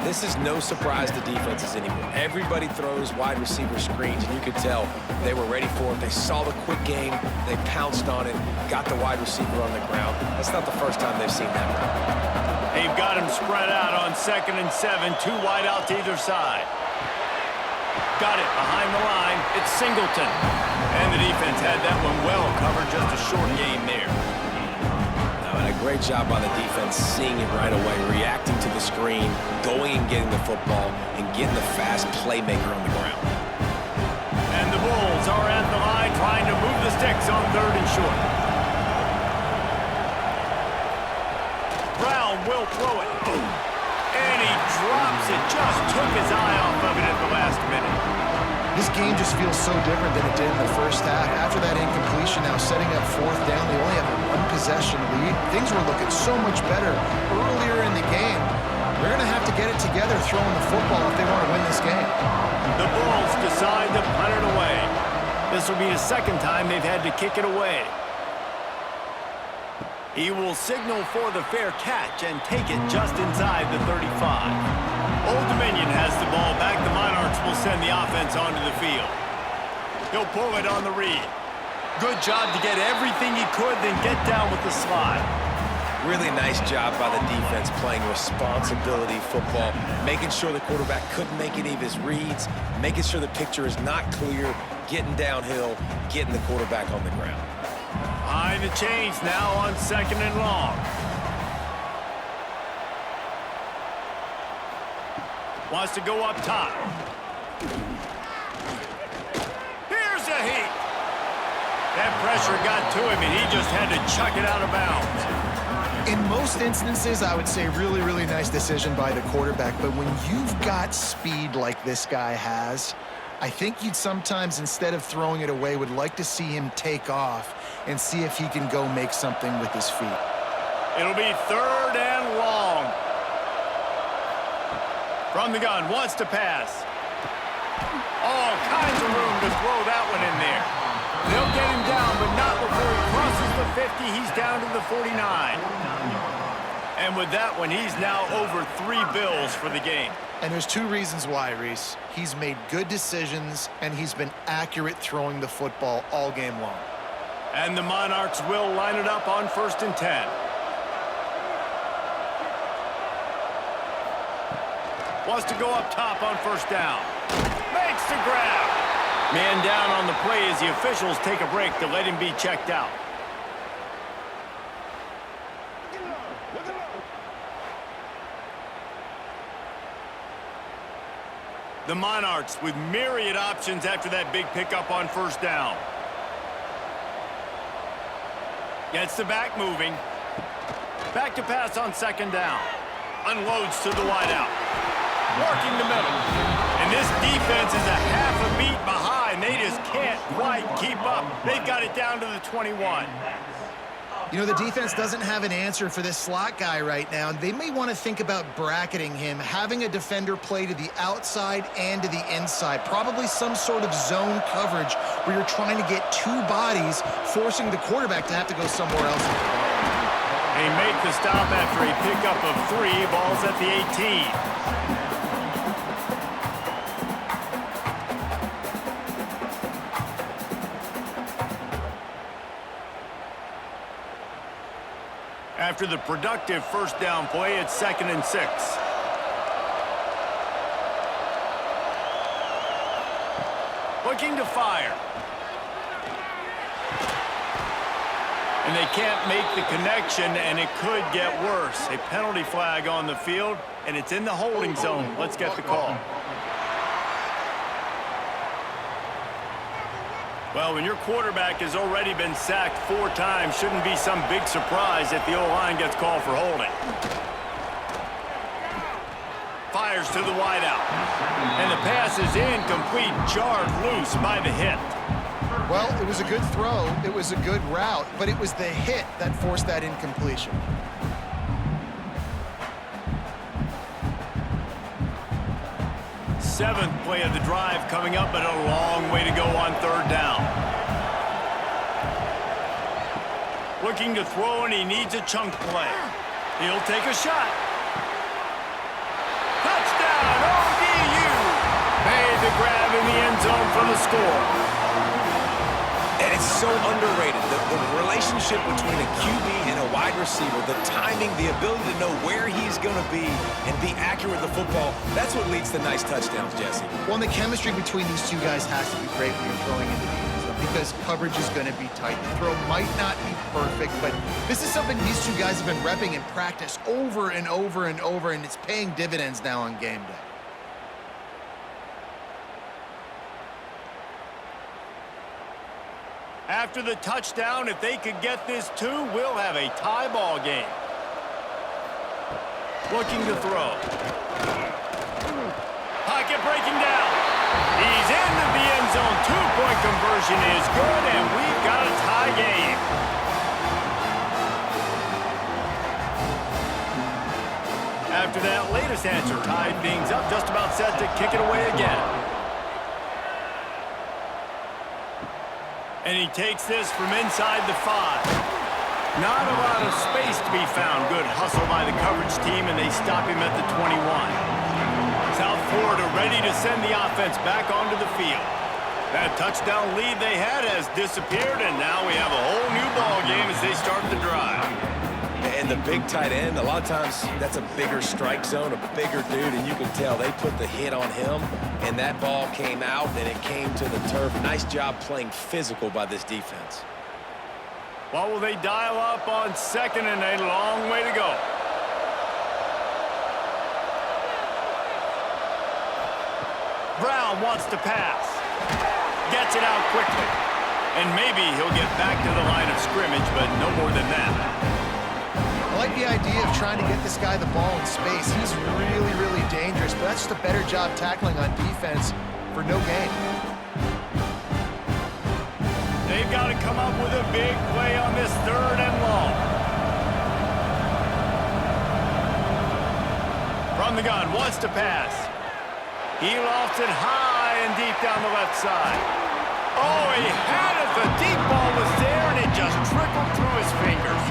This is no surprise to defenses anymore. Everybody throws wide receiver screens, and you could tell they were ready for it. They saw the quick game. They pounced on it, got the wide receiver on the ground. That's not the first time they've seen that route. They've got him spread out on 2nd and 7, 2 wide out to either side. Got it behind the line. It's Singleton. And the defense had that one well covered. Just a short game there. And a great job by the defense seeing it right away, reacting to the screen, going and getting the football, and getting the fast playmaker on the ground. And the Bulls are at the line trying to move the sticks on 3rd and short. Brown will throw it. And he drops it. Just took his eye off of it at the last minute. This game just feels so different than it did in the first half. After that incompletion, now setting up 4th down, they only have a one-possession lead. Things were looking so much better earlier in the game. They're going to have to get it together throwing the football if they want to win this game. The Bulls decide to punt it away. This will be the 2nd time they've had to kick it away. He will signal for the fair catch and take it just inside the 35. Old Dominion has the ball back. The Monarchs will send the offense onto the field. He'll pull it on the read. Good job to get everything he could, then get down with the slide. Really nice job by the defense playing responsibility football, making sure the quarterback couldn't make any of his reads, making sure the picture is not clear, getting downhill, getting the quarterback on the ground. Behind the chains now on 2nd and long. Wants to go up top. Here's a heat. That pressure got to him, and he just had to chuck it out of bounds. In most instances, I would say really, really nice decision by the quarterback. But when you've got speed like this guy has, I think you'd sometimes, instead of throwing it away, would like to see him take off and see if he can go make something with his feet. It'll be 3rd and long. From the gun, wants to pass. All kinds of room to throw that one in there. They'll get him down, but not before he crosses the 50. He's down to the 49. And with that one, he's now over 3 bills for the game. And there's 2 reasons why, Reese. He's made good decisions, and he's been accurate throwing the football all game long. And the Monarchs will line it up on 1st and 10. Wants to go up top on 1st down. Makes the grab. Man down on the play as the officials take a break to let him be checked out. The Monarchs with myriad options after that big pickup on 1st down. Gets the back moving. Back to pass on 2nd down. Unloads to the wideout. Working the middle. And this defense is a half a beat behind. They just can't quite keep up. They've got it down to the 21. You know, the defense doesn't have an answer for this slot guy right now. They may want to think about bracketing him, having a defender play to the outside and to the inside. Probably some sort of zone coverage where you're trying to get 2 bodies, forcing the quarterback to have to go somewhere else. They make the stop after a pickup of 3. Ball's at the 18. After the productive 1st down play, it's 2nd and 6. Looking to fire. And they can't make the connection, and it could get worse. A penalty flag on the field, and it's in the holding zone. Let's get the call. Well, when your quarterback has already been sacked 4 times, shouldn't be some big surprise if the O-line gets called for holding. Fires to the wideout. And the pass is incomplete, jarred loose by the hit. Well, it was a good throw, it was a good route, but it was the hit that forced that incompletion. Seventh play of the drive coming up, but a long way to go on 3rd down. Looking to throw, and he needs a chunk play. He'll take a shot. Touchdown, ODU! Made the grab in the end zone for the score. And it's so underrated. The relationship between a QB and a wide receiver, the timing, the ability to know where he's going to be and be accurate with the football, that's what leads to nice touchdowns, Jesse. Well, and the chemistry between these 2 guys has to be great when you're throwing into the end zone because coverage is going to be tight. The throw might not be perfect, but this is something these 2 guys have been repping in practice over and over and over, and it's paying dividends now on game day. After the touchdown, if they could get this 2, we'll have a tie ball game. Looking to throw. Pocket breaking down. He's into the end zone. 2-point conversion is good, and we've got a tie game. After that latest answer, tied things up, just about set to kick it away again. And he takes this from inside the 5. Not a lot of space to be found. Good hustle by the coverage team, and they stop him at the 21. South Florida ready to send the offense back onto the field. That touchdown lead they had has disappeared, and now we have a whole new ball game as they start the drive. And the big tight end, a lot of times that's a bigger strike zone, a bigger dude, and you can tell they put the hit on him, and that ball came out, and it came to the turf. Nice job playing physical by this defense. What will they dial up on 2nd and a long way to go? Brown wants to pass. Gets it out quickly. And maybe he'll get back to the line of scrimmage, but no more than that. I like the idea of trying to get this guy the ball in space. He's really, really dangerous, but that's just a better job tackling on defense for no gain. They've got to come up with a big play on this 3rd and long. From the gun, wants to pass. He lofts it high and deep down the left side. Oh, he had it. The deep ball was there, and it just trickled through his fingers.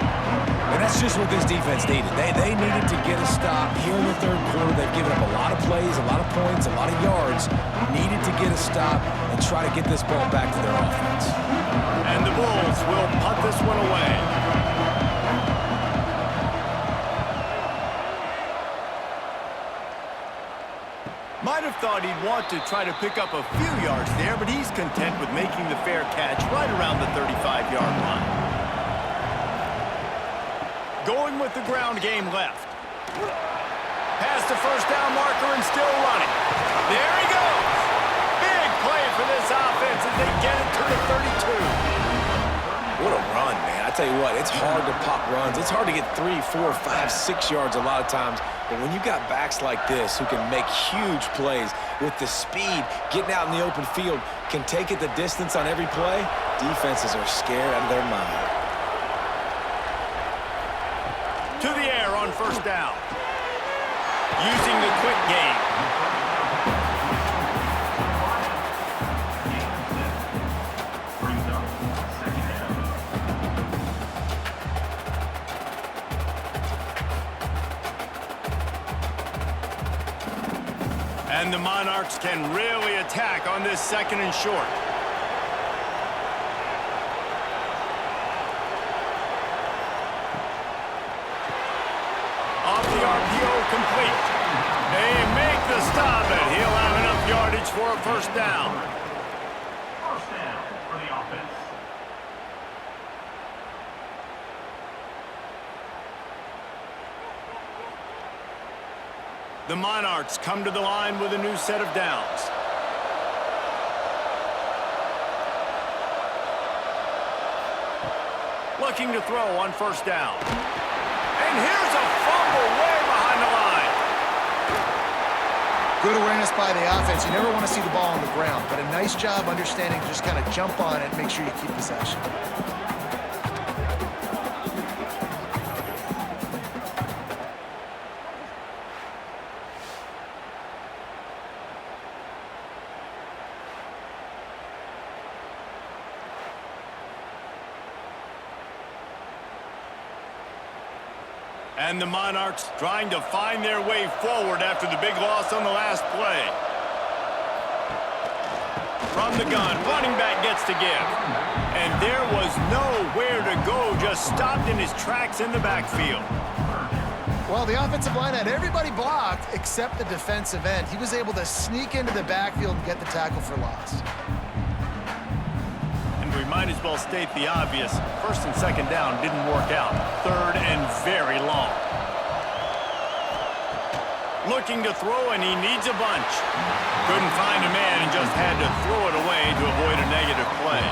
And that's just what this defense needed. They needed to get a stop here in the third quarter. They've given up a lot of plays, a lot of points, a lot of yards. Needed to get a stop and try to get this ball back to their offense. And the Bulls will punt this one away. Might have thought he'd want to try to pick up a few yards there, but he's content with making the fair catch right around the 35-yard line. Going with the ground game left. Past the first down marker and still running. There he goes. Big play for this offense as they get it to the 32. What a run, man. I tell you what, it's hard to pop runs. It's hard to get 3, 4, 5, 6 yards a lot of times. But when you got backs like this who can make huge plays with the speed, getting out in the open field, can take it the distance on every play, defenses are scared out of their mind. To the air on first down. Using the quick game. Brings up second down. And the Monarchs can really attack on this second and short. Off the RPO, complete. They make the stop, and he'll have enough yardage for a first down. First down for the offense. The Monarchs come to the line with a new set of downs. Looking to throw on first down. And here's a fumble way behind the line. Good awareness by the offense. You never want to see the ball on the ground, but a nice job understanding to just kind of jump on it and make sure you keep possession. And the Monarchs trying to find their way forward after the big loss on the last play. From the gun, running back gets to give. And there was nowhere to go, just stopped in his tracks in the backfield. Well, the offensive line had everybody blocked except the defensive end. He was able to sneak into the backfield and get the tackle for loss. We might as well state the obvious. First and second down didn't work out. Third and very long. Looking to throw, and he needs a bunch. Couldn't find a man and just had to throw it away to avoid a negative play.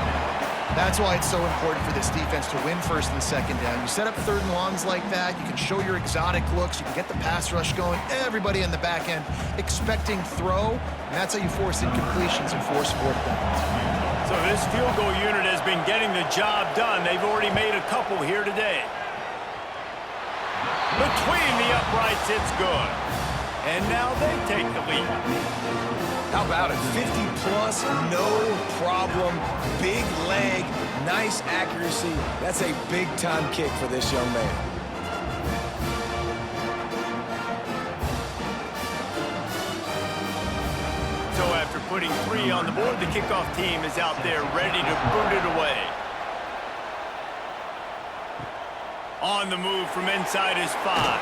That's why it's so important for this defense to win first and second down. You set up third and longs like that, you can show your exotic looks, you can get the pass rush going, everybody in the back end expecting throw, and that's how you force incompletions and force fourth downs. So this field goal unit has been getting the job done. They've already made a couple here today. Between the uprights, it's good. And now they take the lead. How about it? 50-plus, no problem. Big leg, nice accuracy. That's a big-time kick for this young man. So after putting 3 on the board, the kickoff team is out there ready to boot it away. On the move from inside his 5.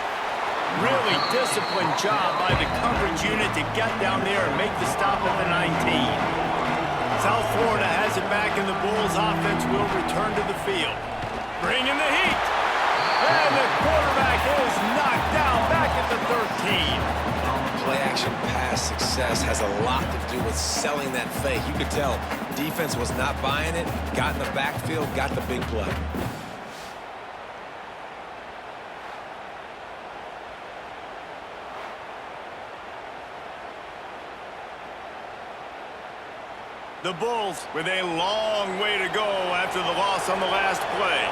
Really disciplined job by the coverage unit to get down there and make the stop at the 19. South Florida has it back, and the Bulls offense will return to the field. Bringing the heat. And the quarterback is knocked down back at the 13. Play-action pass success has a lot to do with selling that fake. You could tell defense was not buying it, got in the backfield, got the big play. The Bulls with a long way to go after the loss on the last play.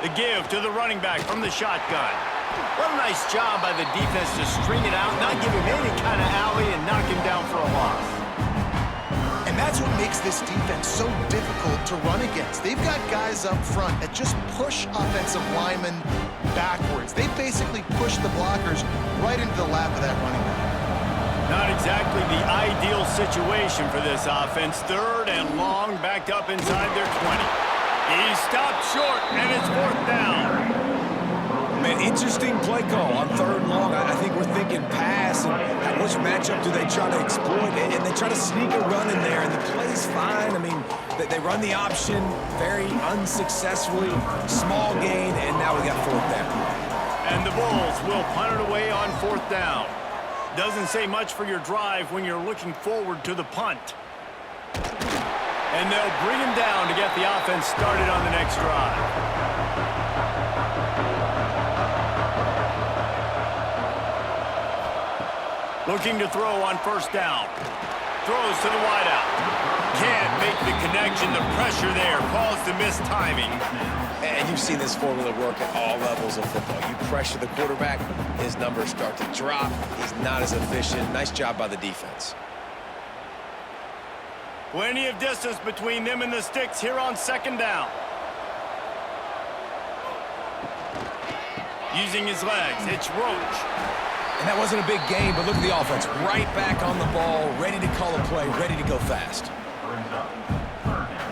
The give to the running back from the shotgun. What a nice job by the defense to string it out, not give him any kind of alley, and knock him down for a loss. And that's what makes this defense so difficult to run against. They've got guys up front that just push offensive linemen backwards. They basically push the blockers right into the lap of that running back. Not exactly the ideal situation for this offense. 3rd and long, backed up inside their 20. He stopped short, and it's 4th down. Man, interesting play call on 3rd and long. I think we're thinking pass, and which matchup do they try to exploit? And they try to sneak a run in there, and the play's fine. I mean, they run the option very unsuccessfully, small gain, and now we got 4th down. And the Bulls will punt it away on 4th down. Doesn't say much for your drive when you're looking forward to the punt. And they'll bring him down to get the offense started on the next drive. Looking to throw on 1st down. Throws to the wideout. Can't make the connection. The pressure there caused the missed timing. And you've seen this formula work at all levels of football. You pressure the quarterback, his numbers start to drop. He's not as efficient. Nice job by the defense. Plenty of distance between them and the sticks here on 2nd down. Using his legs, it's Roach. And that wasn't a big gain, but look at the offense. Right back on the ball, ready to call a play, ready to go fast. Brings up 3rd down.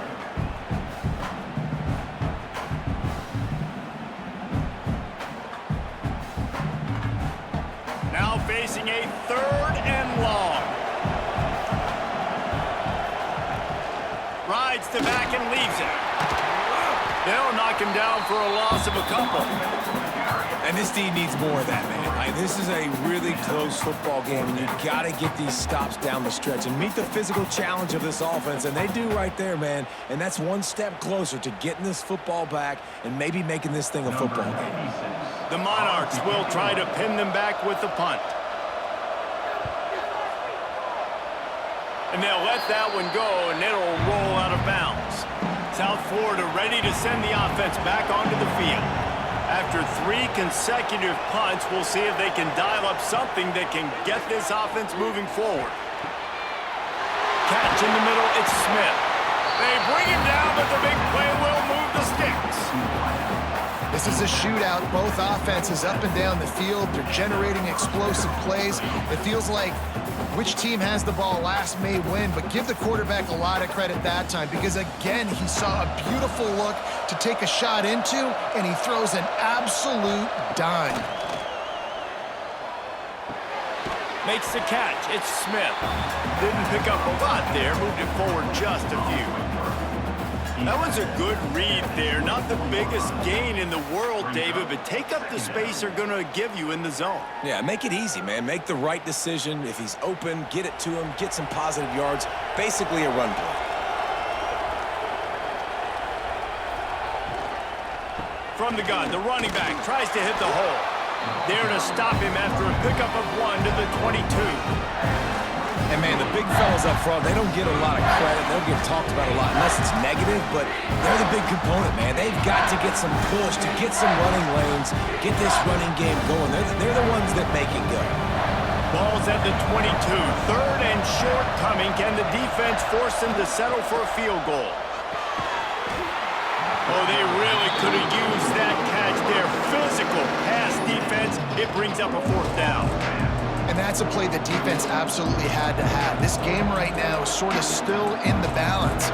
Now facing a 3rd and long. Rides the back and leaves it. They'll knock him down for a loss of a couple. And this team needs more of that, man. This is a really close football game, and you've got to get these stops down the stretch and meet the physical challenge of this offense, and they do right there, man. And that's one step closer to getting this football back and maybe making this thing a football game. The Monarchs will try to pin them back with the punt. And they'll let that one go, and it'll roll out of bounds. South Florida ready to send the offense back onto the field. After 3 consecutive punts, we'll see if they can dial up something that can get this offense moving forward. Catch in the middle, it's Smith. They bring him down, but the big play will move the sticks. This is a shootout. Both offenses up and down the field. They're generating explosive plays. It feels like which team has the ball last may win, but give the quarterback a lot of credit that time because, again, he saw a beautiful look to take a shot into, and he throws an absolute dime. Makes the catch. It's Smith. Didn't pick up a lot there. Moved it forward just a few. That was a good read there. Not the biggest gain in the world, David, but take up the space they're going to give you in the zone. Yeah, make it easy, man. Make the right decision. If he's open, get it to him, get some positive yards. Basically a run play. From the gun, the running back tries to hit the hole. There to stop him after a pickup of 1 to the 22. And, man, the big fellas up front, they don't get a lot of credit. They'll get talked about a lot unless it's negative, but they're the big component, man. They've got to get some push, to get some running lanes, get this running game going. They're the ones that make it go. Ball's at the 22. 3rd and short coming. Can the defense force them to settle for a field goal? Oh, they really could have used that catch there. Physical pass defense. It brings up a 4th down. And that's a play the defense absolutely had to have. This game right now is sort of still in the balance.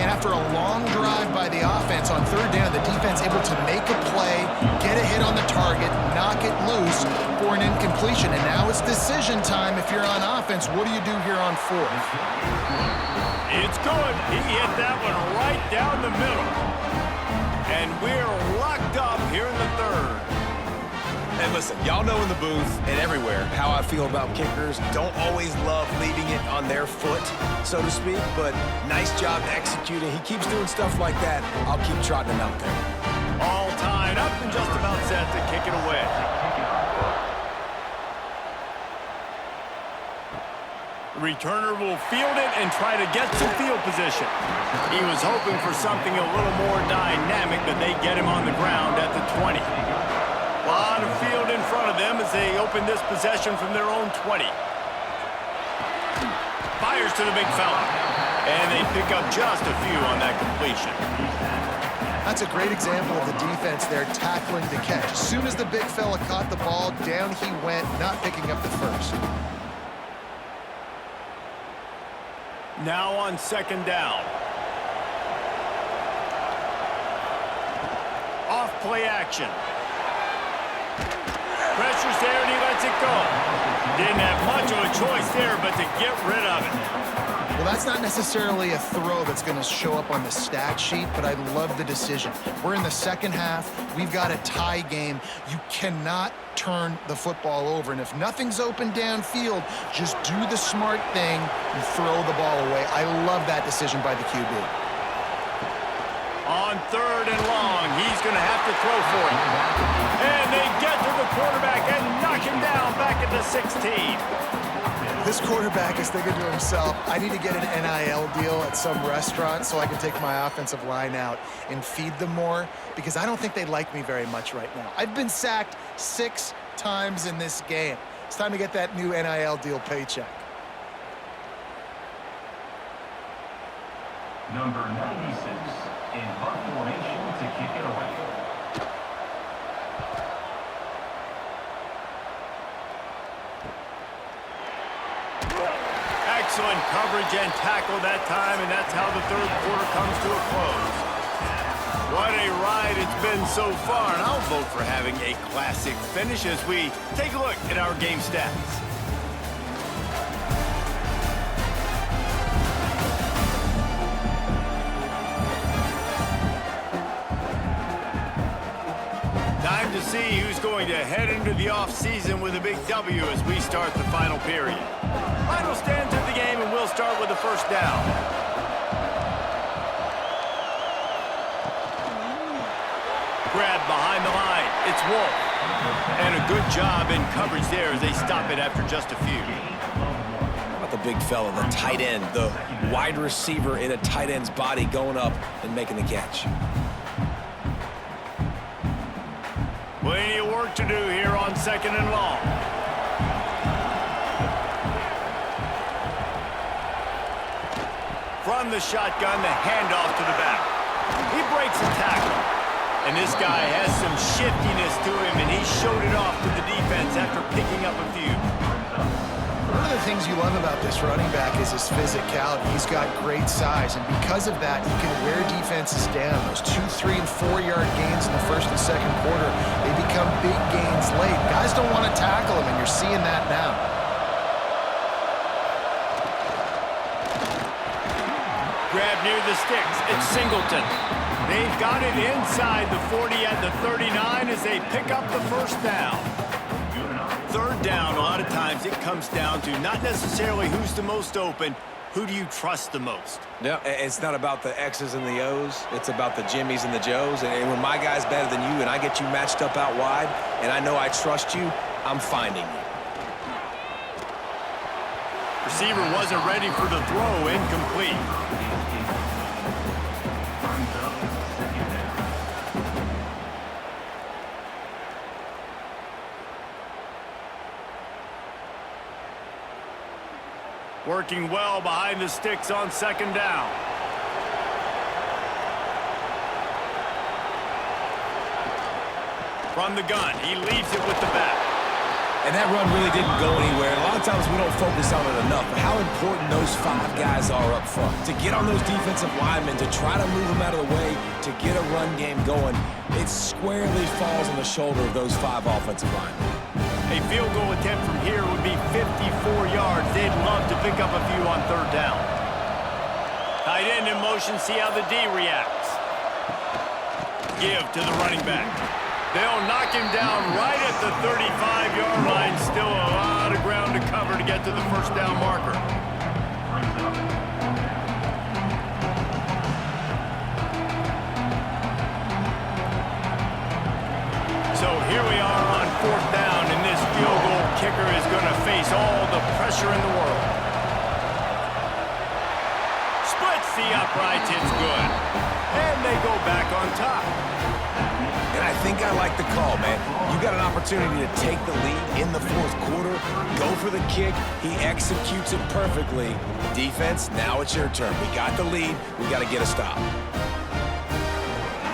And after a long drive by the offense on 3rd down, the defense able to make a play, get a hit on the target, knock it loose for an incompletion. And now it's decision time if you're on offense. What do you do here on 4th? It's good. He hit that one right down the middle. And we're locked up here in the 3rd. And listen, y'all know in the booth and everywhere how I feel about kickers. Don't always love leaving it on their foot, so to speak, but nice job executing. He keeps doing stuff like that. I'll keep trotting him out there. All tied up and just about set to kick it away. The returner will field it and try to get some field position. He was hoping for something a little more dynamic, but they get him on the ground at the 20. lot of field in front of them as they open this possession from their own 20. Fires to the big fella. And they pick up just a few on that completion. That's a great example of the defense there tackling the catch. As soon as the big fella caught the ball, down he went, not picking up the first. Now on second down. Off play action. Pressure's there and he lets it go. Didn't have much of a choice there but to get rid of it. Well, that's not necessarily a throw that's going to show up on the stat sheet, but I love the decision. We're in the second half. We've got a tie game. You cannot turn the football over. And if nothing's open downfield, just do the smart thing and throw the ball away. I love that decision by the QB. On third and long, he's going to have to throw for it. And they get to the quarterback and knock him down back at the 16. This quarterback is thinking to himself, I need to get an NIL deal at some restaurant so I can take my offensive line out and feed them more, because I don't think they like me very much right now. I've been sacked 6 times in this game. It's time to get that new NIL deal paycheck. Number 96 in punt formation to kick it away. Excellent coverage and tackle that time, and that's how the third quarter comes to a close. What a ride it's been so far, and I'll vote for having a classic finish as we take a look at our game stats. Time to see who's going to head into the offseason with a big W as we start the final period. Final stands of the game, and we'll start with the first down. Grab behind the line. It's Wolf. And a good job in coverage there as they stop it after just a few. How about the big fella, the tight end, the wide receiver in a tight end's body going up and making the catch? Plenty of work to do here on second and long. From the shotgun, the handoff to the back. He breaks a tackle. And this guy has some shiftiness to him, and he showed it off to the defense after picking up a few. One of the things you love about this running back is his physicality. He's got great size, and because of that, he can wear defenses down. Those 2-, 3-, and 4-yard gains in the first and second quarter, they become big gains late. Guys don't want to tackle him, and you're seeing that now. Grab near the sticks. It's Singleton. They've got it inside the 40 at the 39 as they pick up the first down. Third down, a lot of times it comes down to not necessarily who's the most open, who do you trust the most? No, it's not about the X's and the O's. It's about the Jimmys and the Joes. And when my guy's better than you and I get you matched up out wide and I know I trust you, I'm finding you. Receiver wasn't ready for the throw, incomplete. Working well behind the sticks on second down. From the gun, he leaves it with the back. And that run really didn't go anywhere. A lot of times we don't focus on it enough, but how important those 5 guys are up front. To get on those defensive linemen, to try to move them out of the way, to get a run game going, it squarely falls on the shoulder of those 5 offensive linemen. A field goal attempt from here would be 54 yards. They'd love to pick up a few on third down. Tight end in motion, see how the D reacts. Give to the running back. They'll knock him down right at the 35-yard line. Still a lot of ground to cover to get to the first down marker. So here we are on fourth down, and this field goal kicker is going to face all the pressure in the world. Splits the the uprights. It's good. And they go back on top. And I think I like the call, man. You got an opportunity to take the lead in the fourth quarter, go for the kick. He executes it perfectly. Defense, now it's your turn. We got the lead. We got to get a stop.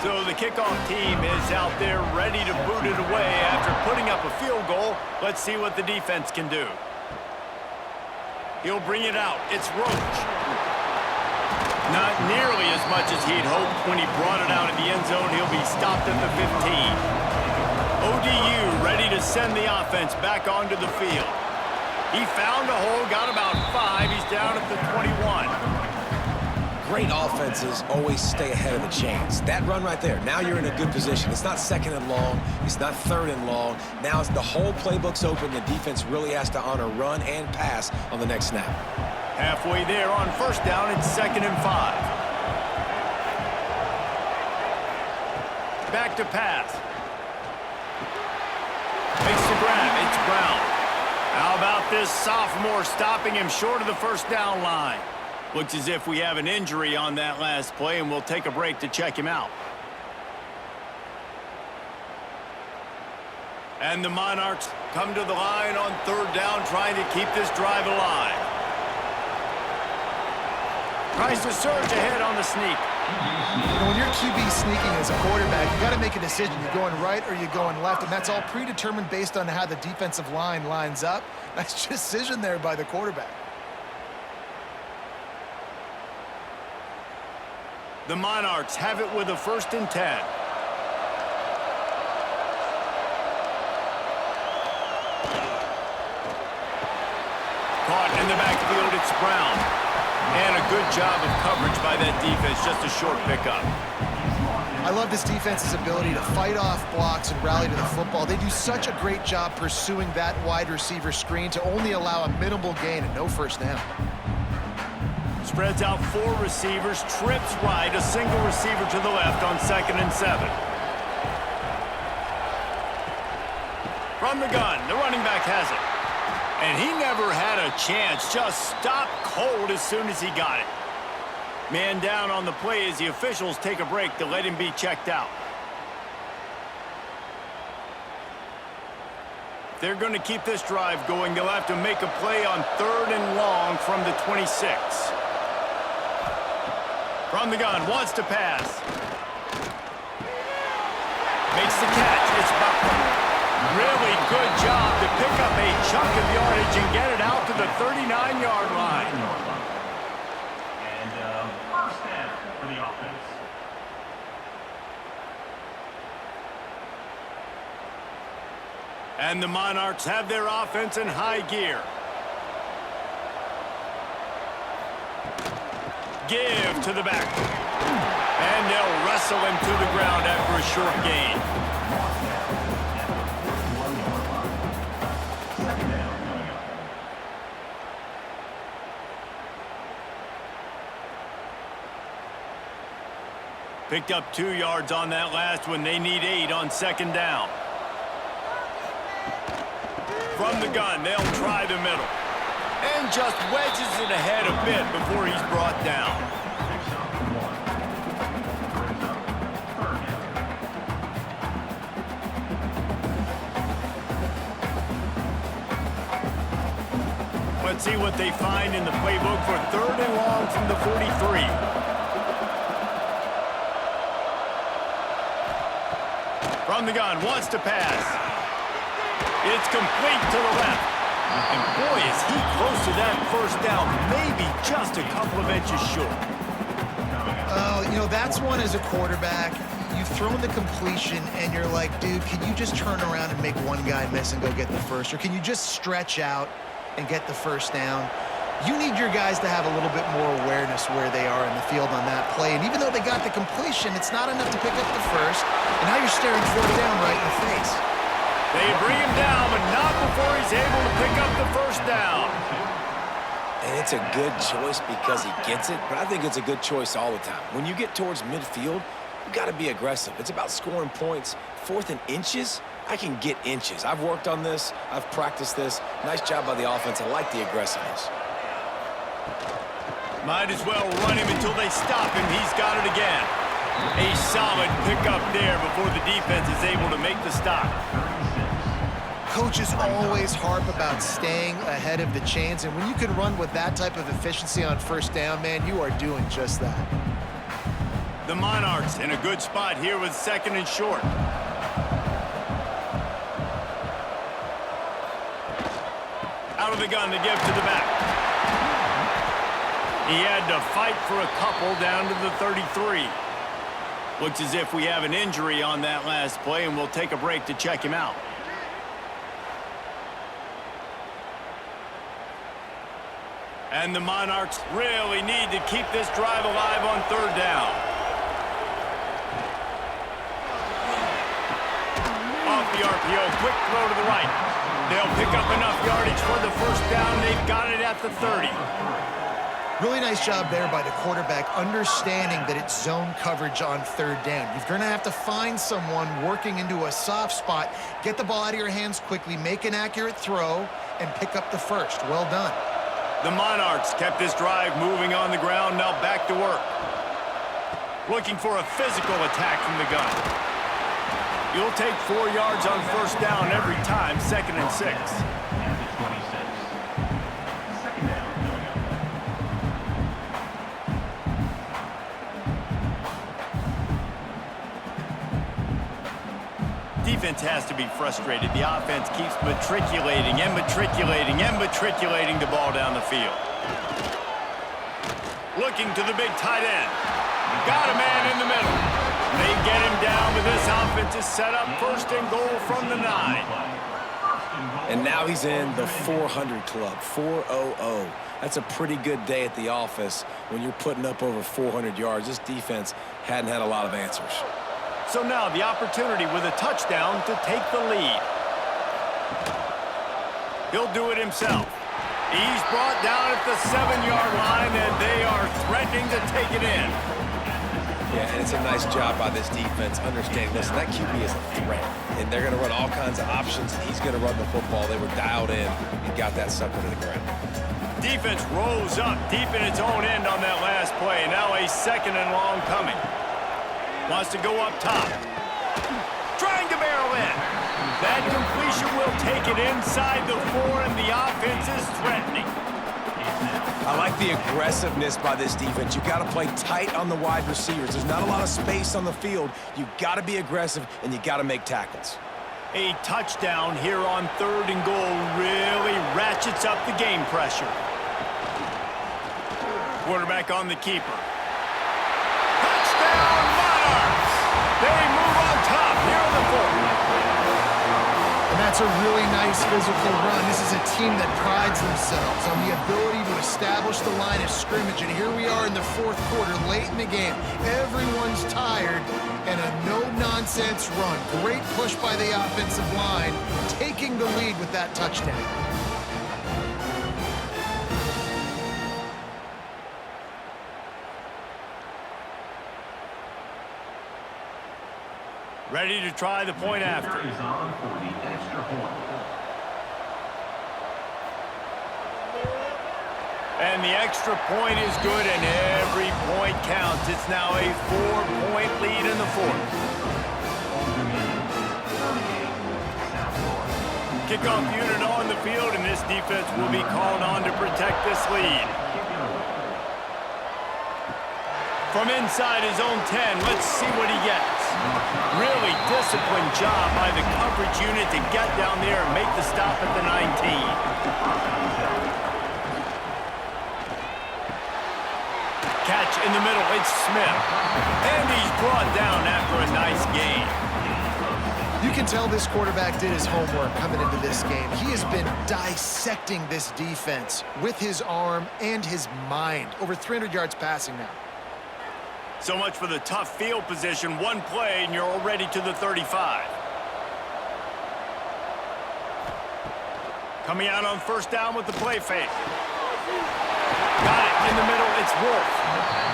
So the kickoff team is out there ready to boot it away after putting up a field goal. Let's see what the defense can do. He'll bring it out. It's Roach. Not nearly as much as he'd hoped when he brought it out in the end zone. He'll be stopped at the 15. ODU ready to send the offense back onto the field. He found a hole, got about 5. He's down at the 21. Great offenses always stay ahead of the chains. That run right there, now you're in a good position. It's not second and long. It's not third and long. Now it's the whole playbook's open. The defense really has to honor run and pass on the next snap. Halfway there on first down, it's 2nd and 5. Back to pass. Makes the grab. It's Brown. How about this sophomore stopping him short of the first down line? Looks as if we have an injury on that last play, and we'll take a break to check him out. And the Monarchs come to the line on third down, trying to keep this drive alive. Tries to surge ahead on the sneak. You know, when you're QB sneaking as a quarterback, you got to make a decision. You're going right or you're going left, and that's all predetermined based on how the defensive line lines up. Nice decision there by the quarterback. The Monarchs have it with a 1st and 10. Caught in the backfield, it's Brown. And a good job of coverage by that defense, just a short pickup. I love this defense's ability to fight off blocks and rally to the football. They do such a great job pursuing that wide receiver screen to only allow a minimal gain and no first down. Spreads out 4 receivers, trips right, a single receiver to the left on 2nd and 7. From the gun, the running back has it. And he never had a chance, just stopped cold as soon as he got it. Man down on the play as the officials take a break to let him be checked out. If they're going to keep this drive going, they'll have to make a play on 3rd and long from the 26. From the gun, wants to pass. Makes the catch. It's Buckland. Really good job to pick up a chunk of yardage and get it out to the 39-yard line. And first down for the offense. And the Monarchs have their offense in high gear. Give to the back. And they'll wrestle him to the ground after a short gain. Picked up 2 yards on that last one. They need 8 on 2nd down. From the gun, they'll try the middle. And just wedges it ahead a bit before he's brought down. Let's see what they find in the playbook for 3rd and long from the 43. From the gun, wants to pass. It's complete to the left. And boy, is he close to that first down, maybe just a couple of inches short. Oh, you know, that's one as a quarterback. You've thrown the completion, and you're like, dude, can you just turn around and make one guy miss and go get the first? Or can you just stretch out and get the first down? You need your guys to have a little bit more awareness where they are in the field on that play. And even though they got the completion, it's not enough to pick up the first. And now you're staring 4th down right in the face. They bring him down, but not before he's able to pick up the first down. And it's a good choice because he gets it, but I think it's a good choice all the time. When you get towards midfield, you got to be aggressive. It's about scoring points. 4th and inches, I can get inches. I've worked on this. I've practiced this. Nice job by the offense. I like the aggressiveness. Might as well run him until they stop him. He's got it again. A solid pickup there before the defense is able to make the stop. Coaches always harp about staying ahead of the chains, and when you can run with that type of efficiency on first down, man, you are doing just that. The Monarchs in a good spot here with 2nd and short. Out of the gun to give to the back. He had to fight for a couple down to the 33. Looks as if we have an injury on that last play, and we'll take a break to check him out. And the Monarchs really need to keep this drive alive on 3rd down. Off the RPO, quick throw to the right. They'll pick up enough yardage for the 1st down. They've got it at the 30. Really nice job there by the quarterback, understanding that it's zone coverage on 3rd down. You're going to have to find someone working into a soft spot, get the ball out of your hands quickly, make an accurate throw, and pick up the 1st. Well done. The Monarchs kept this drive moving on the ground, now back to work. Looking for a physical attack from the gun. You'll take 4 yards on 1st down every time, 2nd and 6. Defense has to be frustrated. The offense keeps matriculating and matriculating and matriculating the ball down the field. Looking to the big tight end. Got a man in the middle. They get him down, but this offense is set up 1st and goal from the 9. And now he's in the 400 club, 400. That's a pretty good day at the office when you're putting up over 400 yards. This defense hadn't had a lot of answers. So now the opportunity with a touchdown to take the lead. He'll do it himself. He's brought down at the 7-yard line, and they are threatening to take it in. Yeah, and it's a nice job by this defense understanding, listen, that QB is a threat, and they're going to run all kinds of options, and he's going to run the football. They were dialed in and got that sucker to the ground. Defense rolls up deep in its own end on that last play. Now a 2nd and long coming. Wants to go up top. Trying to barrel in. That completion will take it inside the 4, and the offense is threatening. I like the aggressiveness by this defense. You've got to play tight on the wide receivers. There's not a lot of space on the field. You've got to be aggressive, and you've got to make tackles. A touchdown here on 3rd and goal really ratchets up the game pressure. Quarterback on the keeper. Touchdown, Monarchs! They move on top here in the 4th. And that's a really nice physical run. This is a team that prides themselves on the ability to establish the line of scrimmage. And here we are in the 4th quarter, late in the game. Everyone's tired, and a no-nonsense run. Great push by the offensive line, taking the lead with that touchdown. Ready to try the point after. Is on for the extra point. And the extra point is good, and every point counts. It's now a 4-point lead in the 4th. Kickoff unit on the field, and this defense will be called on to protect this lead. From inside his own 10, let's see what he gets. Really disciplined job by the coverage unit to get down there and make the stop at the 19. Catch in the middle, it's Smith. And he's brought down after a nice gain. You can tell this quarterback did his homework coming into this game. He has been dissecting this defense with his arm and his mind. Over 300 yards passing now. So much for the tough field position. One play, and you're already to the 35. Coming out on 1st down with the play fake. Got it in the middle. It's Wolf.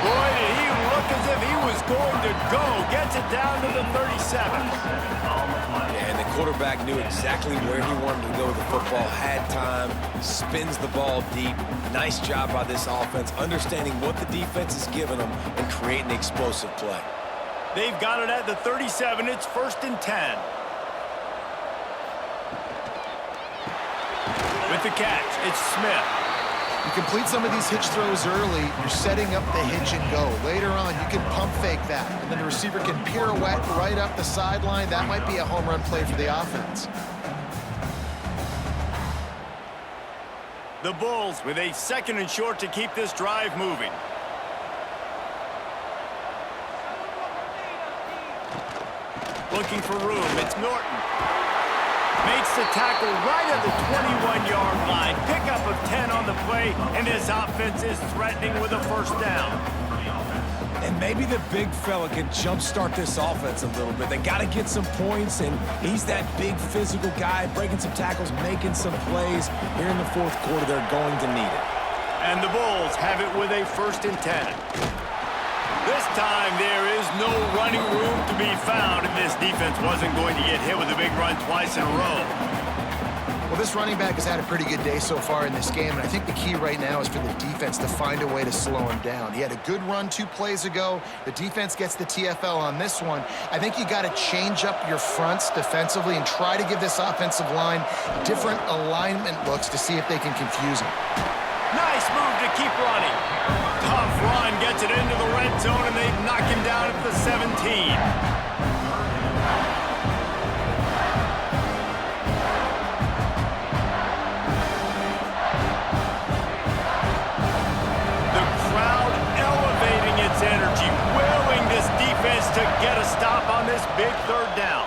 Boy, did he look as if he was is going to go. Gets it down to the 37. Yeah, and the quarterback knew exactly where he wanted to go with the football, had time, spins the ball deep. Nice job by this offense, understanding what the defense is giving them and creating an explosive play. They've got it at the 37. It's 1st and 10. With the catch, it's Smith. You complete some of these hitch throws early, you're setting up the hitch and go. Later on, you can pump fake that, and then the receiver can pirouette right up the sideline. That might be a home run play for the offense. The Bulls with a 2nd and short to keep this drive moving. Looking for room, it's Norton. Makes the tackle right at the 21-yard line. Pickup of 10 on the play, and his offense is threatening with a 1st down. And maybe the big fella can jumpstart this offense a little bit. They got to get some points, and he's that big physical guy, breaking some tackles, making some plays. Here in the 4th quarter, they're going to need it. And the Bulls have it with a 1st and 10. This time, there is no running room to be found, and this defense wasn't going to get hit with a big run twice in a row. Well, this running back has had a pretty good day so far in this game, and I think the key right now is for the defense to find a way to slow him down. He had a good run 2 plays ago. The defense gets the TFL on this one. I think you got to change up your fronts defensively and try to give this offensive line different alignment looks to see if they can confuse him. Nice move to keep running. Tough run, gets it into the red zone, and they knock him down at the 17. The crowd elevating its energy, willing this defense to get a stop on this big 3rd down.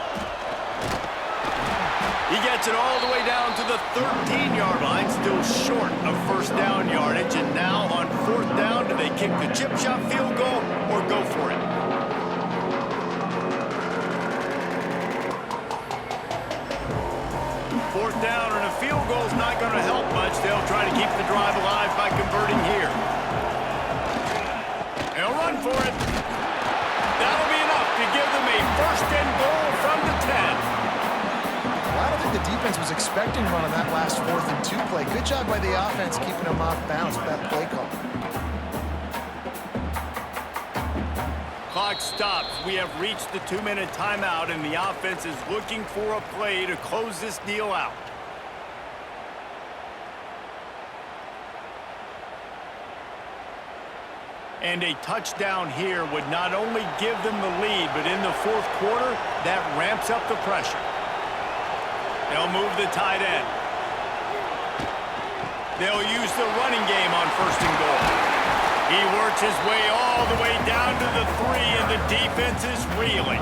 He gets it all the way down to the 13-yard line, still short of 1st down yardage. And now on 4th down, do they kick the chip shot field goal or go for it? Fourth down and a field goal is not going to help much. They'll try to keep the drive alive by converting here. They'll run for it. That'll be enough to give them a 1st and goal from the 10. I don't think the defense was expecting run on that last 4th and 2 play. Good job by the offense keeping them off bounds with that play call. Clock stops. We have reached the 2-minute timeout, and the offense is looking for a play to close this deal out. And a touchdown here would not only give them the lead, but in the 4th quarter, that ramps up the pressure. They'll move the tight end. They'll use the running game on 1st and goal. He works his way all the way down to the 3, and the defense is reeling.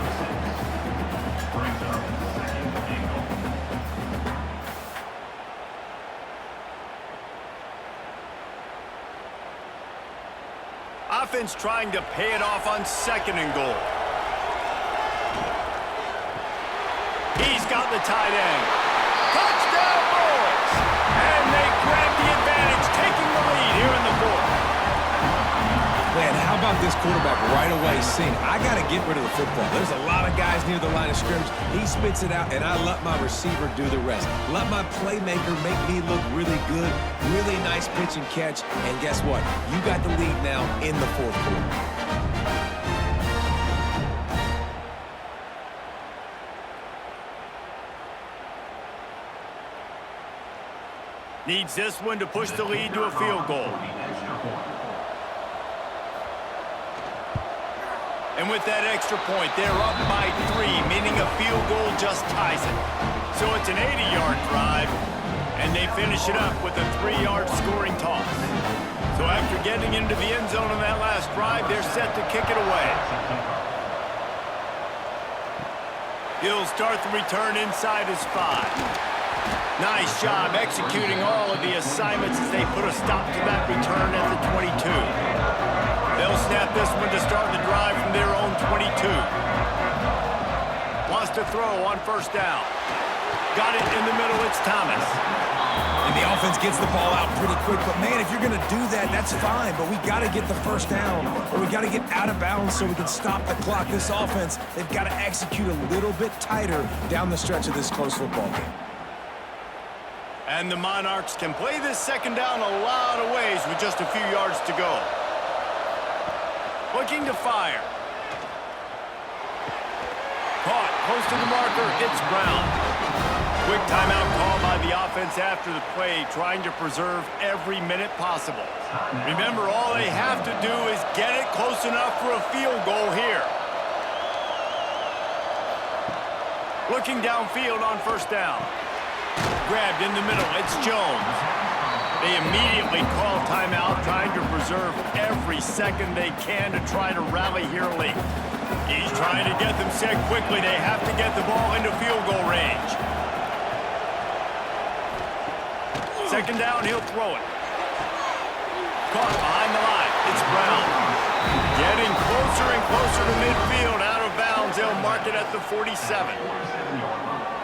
Offense trying to pay it off on 2nd and goal. He's got the tight end. Touchdown, Bulls! And they grab the advantage, taking the lead here in the 4th. Man, how about this quarterback right away seeing, I got to get rid of the football. There's a lot of guys near the line of scrimmage. He spits it out, and I let my receiver do the rest. Let my playmaker make me look really good. Really nice pitch and catch. And guess what? You got the lead now in the 4th quarter. Needs this one to push the lead to a field goal. And with that extra point, they're up by 3, meaning a field goal just ties it. So it's an 80-yard drive, and they finish it up with a 3-yard scoring toss. So after getting into the end zone on that last drive, they're set to kick it away. He'll start the return inside his 5. Nice job executing all of the assignments as they put a stop to that return at the 22. They'll snap this one to start the drive from their own 22. Wants to throw on 1st down. Got it in the middle, it's Thomas. And And the offense gets the ball out pretty quick. But, man, if you're going to do that, that's fine. But we got to get the first down, or we got to get out of bounds so we can stop the clock. This offense, they've got to execute a little bit tighter down the stretch of this close football game. And the Monarchs can play this second down a lot of ways with just a few yards to go. Looking to fire. Caught, close to the marker, it's Brown. Quick timeout call by the offense after the play, trying to preserve every minute possible. Remember, all they have to do is get it close enough for a field goal here. Looking downfield on first down. Grabbed in the middle, it's Jones. They immediately call timeout, trying to preserve every second they can to try to rally here late. He's trying to get them set quickly. They have to get the ball into field goal range. Second down, he'll throw it. Caught behind the line, it's Brown. Getting closer and closer to midfield, out of bounds. They'll mark it at the 47.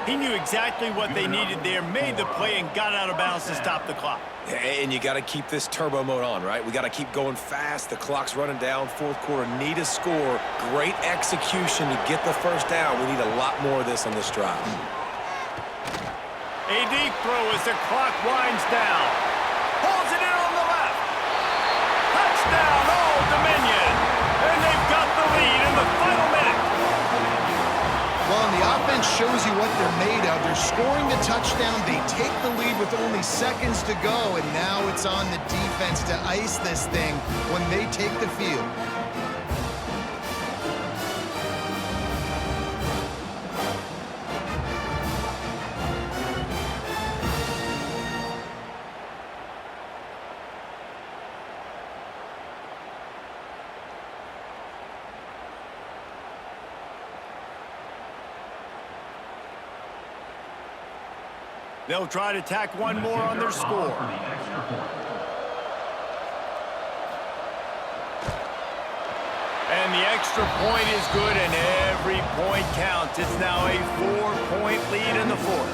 He knew exactly what they needed there, made the play, and got out of bounds to stop the clock. And you got to keep this turbo mode on, right? We got to keep going fast. The clock's running down. Fourth quarter, need a score. Great execution to get the first down. We need a lot more of this on this drive. A deep throw as the clock winds down. Pulls it in on the left. Touchdown, Old Dominion. And they've got the lead in the final minute. Well, and the offense shows you what they're made of. They're scoring the touchdown. They take the lead with only seconds to go, and now it's on the defense to ice this thing when they take the field. They'll try to tack one more on their score. And the extra point is good, and every point counts. It's now a 4-point lead in the fourth.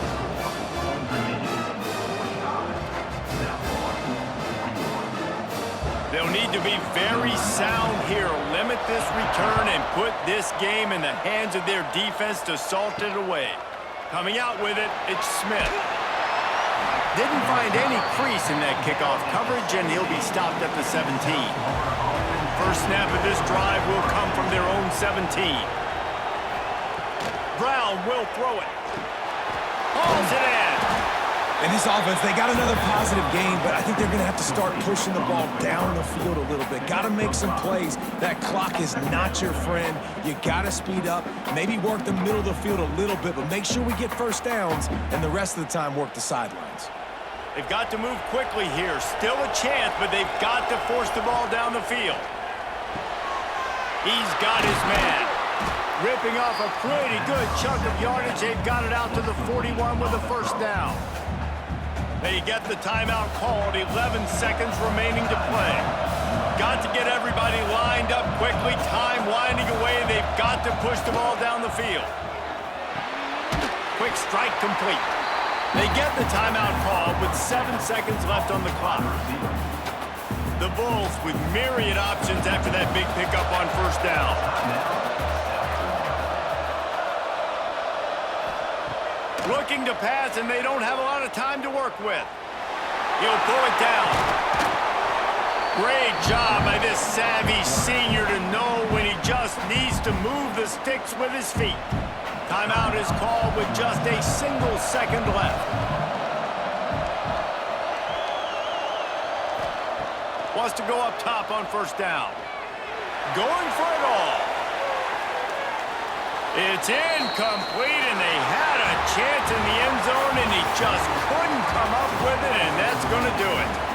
They'll need to be very sound here, limit this return, and put this game in the hands of their defense to salt it away. Coming out with it, it's Smith. Didn't find any crease in that kickoff coverage, and he'll be stopped at the 17. First snap of this drive will come from their own 17. Brown will throw it. Hauls it in. And this offense, they got another positive game, but I think they're going to have to start pushing the ball down the field a little bit. Got to make some plays. That clock is not your friend. You got to speed up, maybe work the middle of the field a little bit, but make sure we get first downs, and the rest of the time work the sidelines. They've got to move quickly here. Still a chance, but they've got to force the ball down the field. He's got his man. Ripping off a pretty good chunk of yardage. They've got it out to the 41 with a first down. They get the timeout called. 11 seconds remaining to play. Got to get everybody lined up quickly. Time winding away. They've got to push the ball down the field. Quick strike complete. They get the timeout call with 7 seconds left on the clock. The Bulls with myriad options after that big pickup on first down. Looking to pass, and they don't have a lot of time to work with. He'll pull it down. Great job by this savvy senior to know when he just needs to move the sticks with his feet. Timeout is called with just a single second left. Wants to go up top on first down. Going for it all. It's incomplete, and they had a chance in the end zone, and he just couldn't come up with it, and that's going to do it.